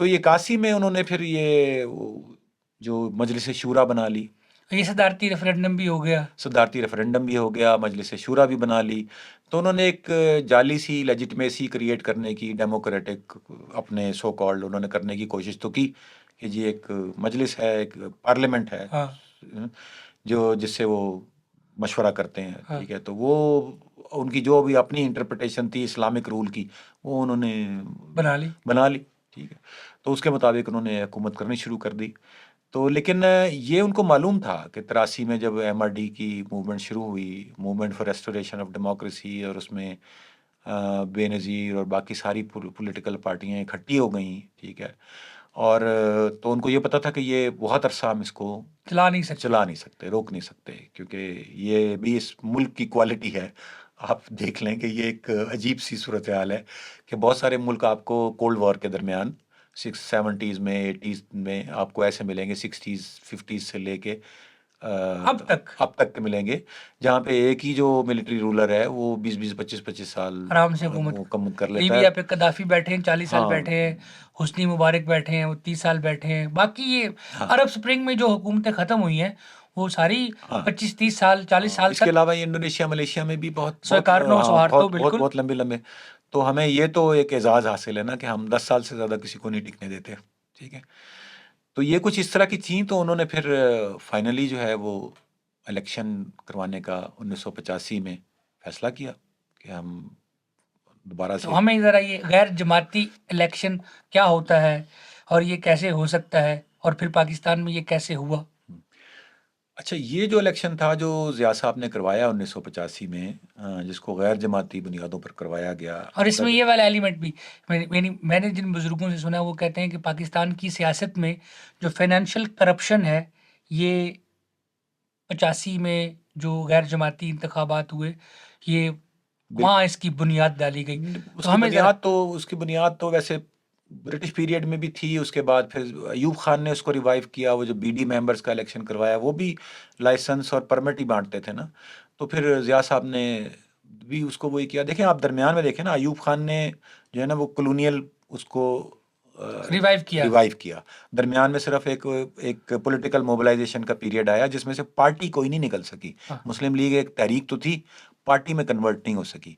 Speaker 2: तो ये 81 में उन्होंने फिर ये जो मजलिस शूरा बना ली।
Speaker 1: ये सदारती रेफरेंडम भी हो गया।
Speaker 2: सदारती रेफरेंडम भी हो गया, मजलिस शूरा भी बना ली। तो उन्होंने एक जाली सी लेजिटिमेसी क्रिएट करने की, डेमोक्रेटिक अपने सो कॉल्ड उन्होंने करने की कोशिश तो की कि जी एक मजलिस है, एक पार्लियामेंट है,
Speaker 1: हाँ,
Speaker 2: जो जिससे वो मशवरा करते हैं।
Speaker 1: हाँ।
Speaker 2: ठीक है, तो वो उनकी जो भी अपनी इंटरप्रिटेशन थी इस्लामिक रूल की, वो उन्होंने
Speaker 1: बना ली।
Speaker 2: बना ली। ठीक है, तो उसके मुताबिक उन्होंने हुकूमत करनी शुरू कर दी। तो लेकिन ये उनको मालूम था कि 83 में जब एमआरडी की मूवमेंट शुरू हुई, movement for restoration of democracy, और उसमें बेनज़ीर और बाकी सारी पॉलिटिकल पार्टियां इकट्ठी हो गई। ठीक है, और तो उनको ये पता था कि ये बहुत अरसा हम इसको
Speaker 1: चला नहीं सकते।
Speaker 2: चला नहीं सकते, रोक नहीं सकते, क्योंकि ये भी इस मुल्क की क्वालिटी है। आप देख लें कि ये एक अजीब सी सूरत हाल है कि बहुत सारे मुल्क आपको कोल्ड वॉर के दरमियान 70s में 80s में आपको ऐसे मिलेंगे, 60s 50s से लेके
Speaker 1: अब तक
Speaker 2: अब तक के मिलेंगे, जहाँ पे एक ही जो मिलिट्री रूलर है वो 20-20 25-25 साल
Speaker 1: आराम से हुकूमत
Speaker 2: वो कम कर लेता है।
Speaker 1: लीबिया पे कदाफ़ी बैठे हैं, 40 साल
Speaker 2: हाँ,
Speaker 1: बैठे हैं, हुस्नी मुबारक बैठे हैं, वो 30 साल बैठे हैं। बाकी ये
Speaker 2: हाँ,
Speaker 1: अरब स्प्रिंग में जो हुकूमतें ख़त्म हुई हैं, वो सारी
Speaker 2: हाँ,
Speaker 1: 25-30 साल, 40
Speaker 2: हाँ,
Speaker 1: साल
Speaker 2: इसके
Speaker 1: तक
Speaker 2: अलावा ये इंडोनेशिया मलेशिया में भी बहुत बहुत
Speaker 1: स्वीकारनो
Speaker 2: हाँ,
Speaker 1: सौहार्दो
Speaker 2: बहुत बहुत
Speaker 1: बिल्कुल।
Speaker 2: बहुत लंबे लंबे। तो हमें ये तो एक एजाज़ हासिल है ना कि हम 10 साल से ज़्यादा किसी को नहीं टिकने देते। ठीक है, तो ये कुछ इस तरह की थी। तो उन्होंने फिर फाइनली जो है वो इलेक्शन करवाने का 1985 में फैसला किया कि हम दोबारा
Speaker 1: तो
Speaker 2: से।
Speaker 1: हमें ज़रा ये गैर जमाती इलेक्शन क्या होता है और ये कैसे हो सकता है और फिर पाकिस्तान में ये कैसे हुआ?
Speaker 2: अच्छा, ये जो इलेक्शन था जो ज़िया साहब ने करवाया 1985 में, जिसको गैर जमाती बुनियादों पर करवाया गया,
Speaker 1: और इसमें
Speaker 2: अगर
Speaker 1: ये वाला एलिमेंट भी मैंने जिन बुजुर्गों से सुना वो कहते हैं कि पाकिस्तान की सियासत में जो फाइनेंशियल करप्शन है ये 85 में जो गैर जमाती इंतखाबात हुए ये
Speaker 2: बिल
Speaker 1: वहाँ इसकी बुनियाद डाली गई। तो हमें ज़रा
Speaker 2: उसकी बुनियाद तो वैसे ब्रिटिश पीरियड में भी थी। उसके बाद फिर अयूब खान ने उसको रिवाइव किया, वो जो बीडी मेंबर्स का इलेक्शन करवाया, वो भी लाइसेंस और परमिट ही बांटते थे ना। तो फिर ज़िया साहब ने भी उसको वही किया। देखें आप दरमियान में देखें ना, अयूब खान ने जो है ना वो कॉलोनियल उसको
Speaker 1: रिवाइव किया।
Speaker 2: रिवाइव किया। दरमियान में सिर्फ एक एक पॉलिटिकल मोबिलाइजेशन का पीरियड आया जिसमें से पार्टी कोई नहीं निकल सकी।
Speaker 1: हाँ,
Speaker 2: मुस्लिम लीग एक तहरीक तो थी, पार्टी में कन्वर्ट नहीं हो सकी।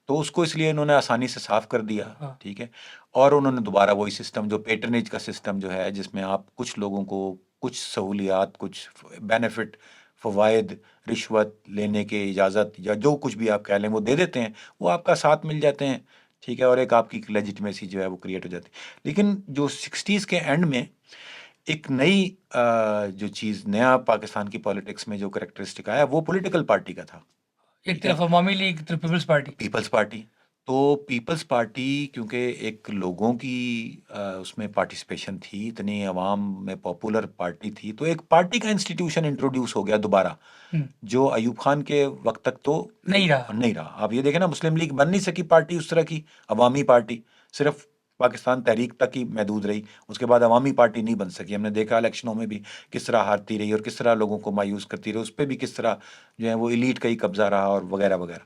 Speaker 2: तो उसको इसलिए इन्होंने आसानी से साफ कर दिया।
Speaker 1: हाँ।
Speaker 2: ठीक है, और उन्होंने दोबारा वही सिस्टम, जो पेटर्नेज का सिस्टम जो है, जिसमें आप कुछ लोगों को कुछ सहूलियात, कुछ बेनिफिट, फ़वाइद, रिश्वत लेने की इजाज़त, या जो कुछ भी आप कह लें वो दे देते हैं, वो आपका साथ मिल जाते हैं। ठीक है, और एक आपकी लेजिटिमेसी जो है वो क्रिएट हो जाती है। लेकिन जो 60s के एंड में एक नई जो चीज़, नया पाकिस्तान की पॉलिटिक्स में जो करेक्टरिस्टिक आया वो पॉलिटिकल पार्टी का था।
Speaker 1: एक
Speaker 2: ठीक है,
Speaker 1: तरफ अवामी लीग, एक तरफ पीपल्स पार्टी।
Speaker 2: People's Party. तो पीपल्स पार्टी क्योंकि एक लोगों की उसमें पार्टिसिपेशन थी, इतनी अवाम में पॉपुलर पार्टी थी, तो एक पार्टी का इंस्टीट्यूशन इंट्रोड्यूस हो गया दोबारा,
Speaker 1: हम्म,
Speaker 2: जो अयूब खान के वक्त तक तो
Speaker 1: नहीं रहा।
Speaker 2: नहीं रहा। आप ये देखें ना, मुस्लिम लीग बन नहीं सकी पार्टी उस तरह की, अवामी पार्टी, सिर्फ पाकिस्तान तहरीक तक ही महदूद रही, उसके बाद अवामी पार्टी नहीं बन सकी। हमने देखा इलेक्शनों में भी किस तरह हारती रही और किस तरह लोगों को मायूस करती रही, उस पर भी किस तरह जो है वो इलीट का ही कब्जा रहा और वगैरह वगैरह।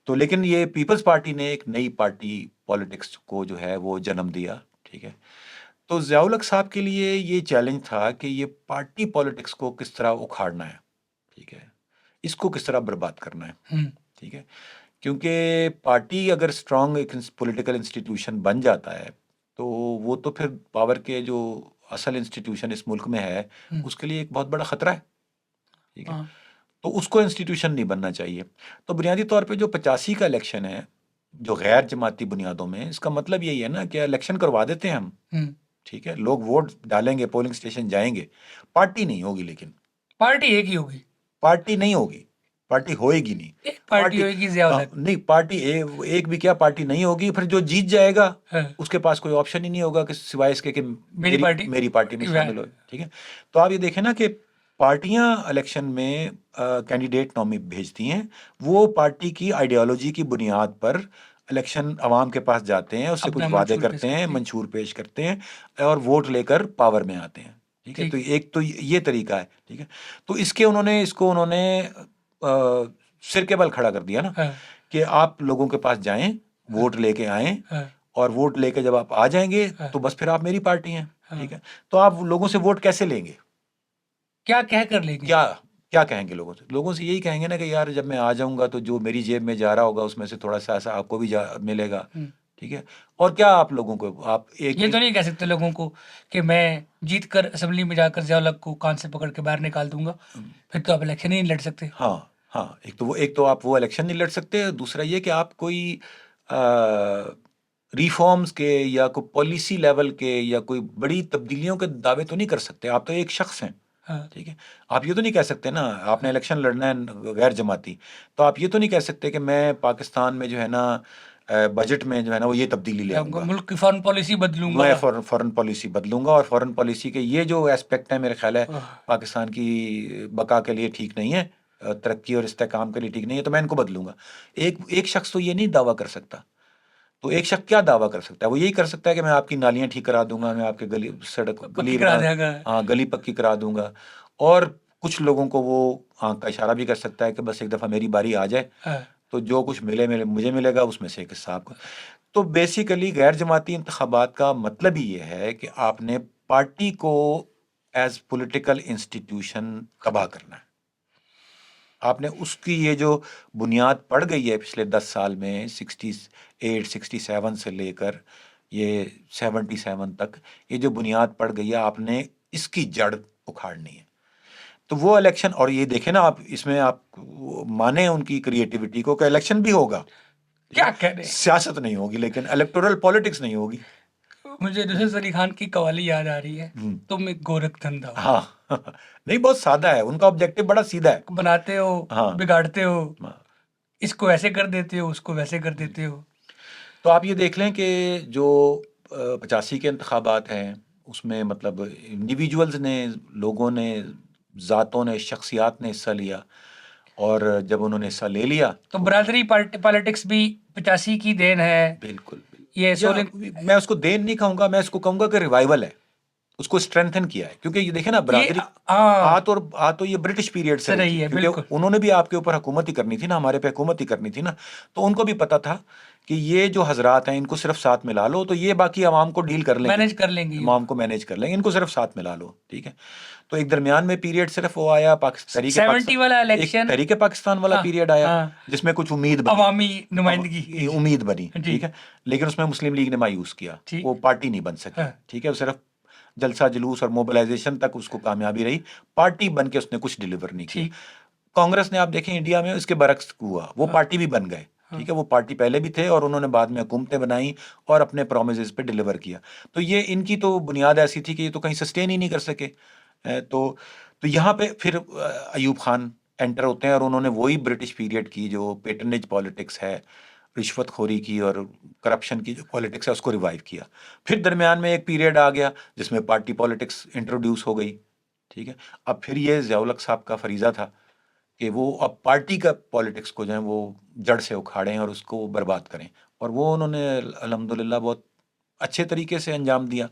Speaker 2: तो लेकिन ये पीपल्स पार्टी ने एक नई पार्टी पॉलिटिक्स को जो है वो जन्म दिया। ठीक है, तो ज़ियाउल हक साहब के लिए ये चैलेंज था कि ये पार्टी पॉलिटिक्स को किस तरह उखाड़ना है। ठीक है, इसको किस तरह बर्बाद करना है।
Speaker 1: हम्म,
Speaker 2: ठीक है, क्योंकि पार्टी अगर स्ट्रांग एक पॉलिटिकल इंस्टीट्यूशन बन जाता है तो वो तो फिर पावर के जो असल इंस्टीट्यूशन इस मुल्क में है
Speaker 1: हम्म,
Speaker 2: उसके लिए एक बहुत बड़ा खतरा है। ठीक है,
Speaker 1: हाँ,
Speaker 2: तो उसको इंस्टीट्यूशन नहीं बनना चाहिए। तो बुनियादी तौर पे जो 85 का इलेक्शन है, जो गैर जमाती बुनियादों में, इसका मतलब यही है ना कि इलेक्शन करवा देते हैं हम।
Speaker 1: हम्म।
Speaker 2: ठीक है, लोग वोट डालेंगे, पोलिंग स्टेशन जाएंगे, पार्टी नहीं होगी। लेकिन
Speaker 1: पार्टी एक ही होगी,
Speaker 2: पार्टी नहीं होगी, पार्टी होएगी नहीं।
Speaker 1: एक पार्टी
Speaker 2: पार्टी
Speaker 1: होगी ज़ियाउल हक।
Speaker 2: नहीं, पार्टी एक भी क्या, पार्टी नहीं होगी। फिर जो जीत जाएगा
Speaker 1: हाँ,
Speaker 2: उसके पास कोई ऑप्शन ही नहीं होगा कि सिवाय इसके कि
Speaker 1: मेरी
Speaker 2: मेरी
Speaker 1: पार्टी
Speaker 2: मेरी पार्टी में शामिल हो। ठीक है, तो आप ये देखें ना कि पार्टियां इलेक्शन में कैंडिडेट नॉमी भेजती हैं, वो पार्टी की आइडियोलॉजी की बुनियाद पर इलेक्शन अवाम के पास जाते हैं, उससे कुछ
Speaker 1: अपना
Speaker 2: वादे
Speaker 1: मंशूर पेश
Speaker 2: करते हैं,
Speaker 1: करती है।
Speaker 2: मंशूर पेश करते हैं और वोट लेकर पावर में आते हैं। ठीक है, तो
Speaker 1: ठीक।
Speaker 2: एक तो ये तरीका है। ठीक है, तो इसको उन्होंने सिर के बल खड़ा कर दिया ना,
Speaker 1: हाँ,
Speaker 2: कि आप लोगों के पास जाएं,
Speaker 1: हाँ,
Speaker 2: वोट लेके आएं,
Speaker 1: हाँ,
Speaker 2: और वोट लेके जब आप आ जाएंगे
Speaker 1: हाँ,
Speaker 2: तो बस फिर आप मेरी पार्टी हैं।
Speaker 1: हाँ।
Speaker 2: ठीक है, तो आप लोगों से वोट कैसे लेंगे?
Speaker 1: क्या कह कर लेंगे?
Speaker 2: क्या क्या कहेंगे लोगों से? लोगों से यही कहेंगे ना कि यार जब मैं आ जाऊंगा तो जो मेरी जेब में जा रहा होगा उसमें से थोड़ा सा ऐसा आपको भी मिलेगा।
Speaker 1: हम्म।
Speaker 2: ठीक है, और क्या आप लोगों को आप
Speaker 1: ये तो नहीं कह सकते लोगों को कि मैं जीत कर असेंबली में जाकर ज़ियाउल हक को कान से पकड़ के बाहर निकाल दूंगा, फिर तो आप इलेक्शन ही नहीं लड़ सकते।
Speaker 2: हाँ हाँ, एक तो आप वो इलेक्शन नहीं लड़ सकते, दूसरा ये कि आप कोई रिफॉर्म्स के या कोई पॉलिसी लेवल के या कोई बड़ी तब्दीलियों के दावे तो नहीं कर सकते। आप तो एक शख्स हैं।
Speaker 1: हाँ,
Speaker 2: ठीक है, आप ये तो नहीं कह सकते ना, आपने इलेक्शन लड़ना है गैर जमाती, तो आप ये तो नहीं कह सकते कि मैं पाकिस्तान में जो है ना बजट में जो है ना वो ये तब्दीली ले
Speaker 1: या
Speaker 2: आऊंगा,
Speaker 1: मुल्क की फॉरेन पॉलिसी बदलूंगा।
Speaker 2: मैं फॉरेन पॉलिसी बदलूंगा, और फॉरेन पॉलिसी के ये जो एस्पेक्ट है मेरे ख्याल है
Speaker 1: आह,
Speaker 2: पाकिस्तान की बका के लिए ठीक नहीं है, तरक्की और इस्तेहकाम के लिए ठीक नहीं है, तो मैं इनको बदलूंगा। एक एक शख्स तो ये नहीं दावा कर सकता। तो एक शख्स क्या दावा कर सकता है? वो यही कर सकता है कि मैं आपकी नालियां ठीक करा दूंगा, मैं आपके गली सड़क
Speaker 1: पक्की
Speaker 2: गली
Speaker 1: करा देगा।
Speaker 2: हाँ, गली पक्की करा दूंगा। और कुछ लोगों को वो आंख का इशारा भी कर सकता है कि बस एक दफ़ा मेरी बारी आ जाए
Speaker 1: हाँ,
Speaker 2: तो जो कुछ मुझे मिलेगा उसमें से एक हिस्सा आपको। तो बेसिकली गैर जमाती इंतखाबात का मतलब ही ये है कि आपने पार्टी को एज पॉलिटिकल इंस्टीट्यूशन तबाह करना है। आपने उसकी ये जो बुनियाद पड़ गई है पिछले 10 साल में, 68 67 से लेकर ये 77 तक, ये जो बुनियाद पड़ गई है, आपने इसकी जड़ उखाड़नी है। तो वो इलेक्शन, और ये देखें ना आप, इसमें आप माने उनकी क्रिएटिविटी को कि इलेक्शन भी होगा,
Speaker 1: क्या कह रहे हैं?
Speaker 2: सियासत नहीं होगी, लेकिन इलेक्टोरल पॉलिटिक्स नहीं होगी।
Speaker 1: मुझे नुसरत अली खान की कवाली याद आ रही है,
Speaker 2: हम्म,
Speaker 1: तुम एक गोरख धंधा हो,
Speaker 2: हाँ नहीं, बहुत सादा है उनका ऑब्जेक्टिव, बड़ा सीधा है।
Speaker 1: बनाते हो,
Speaker 2: हाँ
Speaker 1: बिगाड़ते हो,
Speaker 2: हाँ।
Speaker 1: इसको ऐसे कर देते हो, उसको वैसे कर देते हो।
Speaker 2: तो आप ये देख लें कि जो 85 के इंतखाबात हैं उसमें मतलब इंडिविजुअल्स ने, लोगों ने, ज़ातों ने, शख्सियात ने हिस्सा लिया, और जब उन्होंने हिस्सा ले लिया
Speaker 1: तो
Speaker 2: तो
Speaker 1: बरादरी पॉलिटिक्स भी 85 की देन है।
Speaker 2: बिल्कुल बिल्कुल,
Speaker 1: ये
Speaker 2: या
Speaker 1: सोलिंग
Speaker 2: मैं उसको देन नहीं कहूँगा, मैं इसको कहूँगा कि रिवाइवल है, उसको स्ट्रेंथन किया है। क्योंकि ये देखे ना,
Speaker 1: ये
Speaker 2: बरादरी
Speaker 1: हाँ
Speaker 2: आ तो ये ब्रिटिश पीरियड से
Speaker 1: से
Speaker 2: रही
Speaker 1: रही
Speaker 2: थी,
Speaker 1: है
Speaker 2: क्योंकि
Speaker 1: बिल्कुल।
Speaker 2: उन्होंने भी आपके ऊपर हुकूमत ही करनी थी ना, हमारे पे हुकूमत ही करनी थी ना। तो उनको भी पता था कि ये जो हजरात हैं इनको सिर्फ साथ मिला लो तो ये बाकी आवाम को डील कर लेंगे,
Speaker 1: मैनेज कर लेंगे ये
Speaker 2: आवाम को मैनेज कर लेंगे, इनको सिर्फ साथ मिला लो। ठीक है, तो एक दरमियान में पीरियड सिर्फ वो आया,
Speaker 1: सेवेंटी वाला
Speaker 2: एक
Speaker 1: इलेक्शन।
Speaker 2: तहरीके पाकिस्तान वाला
Speaker 1: हाँ
Speaker 2: पीरियड आया,
Speaker 1: हाँ,
Speaker 2: जिसमें कुछ उम्मीद बनी,
Speaker 1: अवामी
Speaker 2: अब
Speaker 1: नुमाइंदगी।
Speaker 2: ये उम्मीद बनी।
Speaker 1: जी
Speaker 2: ठीक है, लेकिन उसमें मुस्लिम लीग ने मायूस किया,
Speaker 1: ठीक।
Speaker 2: वो पार्टी नहीं बन सकी।
Speaker 1: हाँ
Speaker 2: ठीक है, वो सिर्फ जलसा जुलूस और मोबिलाइजेशन तक उसको कामयाबी रही, पार्टी बन के उसने कुछ डिलीवर नहीं किया।
Speaker 1: ठीक।
Speaker 2: कांग्रेस ने, आप देखें इंडिया में इसके बरक्स हुआ, वो
Speaker 1: हाँ
Speaker 2: पार्टी भी बन गए,
Speaker 1: हाँ।
Speaker 2: ठीक है, वो पार्टी पहले भी थे और उन्होंने बाद में हुकूमतें बनाई और अपने प्रोमिसेस पे डिलीवर किया। तो ये इनकी तो बुनियाद ऐसी थी कि ये तो कहीं सस्टेन ही नहीं कर सके। तो यहाँ पे फिर अयूब खान एंटर होते हैं और उन्होंने वही ब्रिटिश पीरियड की जो पेटर्नेज पॉलिटिक्स है, रिश्वतखोरी की और करप्शन की जो पॉलिटिक्स है, उसको रिवाइव किया। फिर दरमियान में एक पीरियड आ गया जिसमें पार्टी पॉलिटिक्स इंट्रोड्यूस हो गई। ठीक है, अब फिर ये ज़ियाउल हक साहब का फरीज़ा था कि वो अब पार्टी का पॉलिटिक्स को जो है वो जड़ से उखाड़ें और उसको बर्बाद करें, और वो उन्होंने अल्हम्दुलिल्लाह बहुत अच्छे तरीके से अंजाम दिया।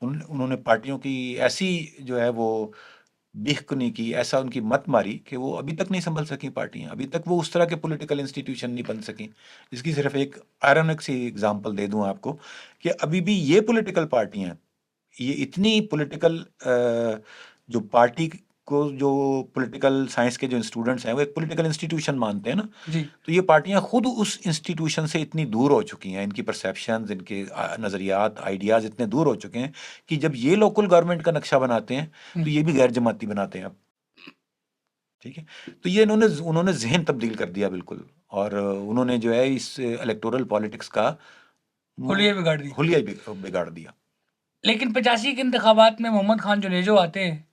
Speaker 2: उन्होंने पार्टियों की ऐसी जो है वो बिख्कनी की, ऐसा उनकी मत मारी कि वो अभी तक नहीं संभल सकी पार्टियां, अभी तक वो उस तरह के पॉलिटिकल इंस्टीट्यूशन नहीं बन सकी। इसकी सिर्फ एक आयरनिक सी एग्जांपल दे दूं आपको कि अभी भी ये पॉलिटिकल पार्टियां, ये इतनी पॉलिटिकल जो पार्टी को, जो पॉलिटिकल साइंस के जो स्टूडेंट्स हैं वो एक पॉलिटिकल इंस्टीट्यूशन मानते हैं ना,
Speaker 1: जी।
Speaker 2: तो ये पार्टियां खुद उस इंस्टीट्यूशन से इतनी दूर हो चुकी हैं, इनकी परसेप्शंस, इनके नज़रियात, आइडियाज़ इतने दूर हो चुके हैं कि जब ये लोकल गवर्नमेंट का नक्शा बनाते हैं तो
Speaker 1: हम्म।
Speaker 2: ये भी गैर जमाती बनाते हैं अब। ठीक है, तो ये इन्होंने उन्होंने जहन तब्दील कर दिया बिल्कुल, और उन्होंने जो है इस इलेक्टोरल पॉलिटिक्स का
Speaker 1: हुलिया बिगाड़ दी।
Speaker 2: हुलिया बिगाड़ दिया।
Speaker 1: लेकिन 85 के इंतखाबात में मोहम्मद खान जुनेजो आते हैं,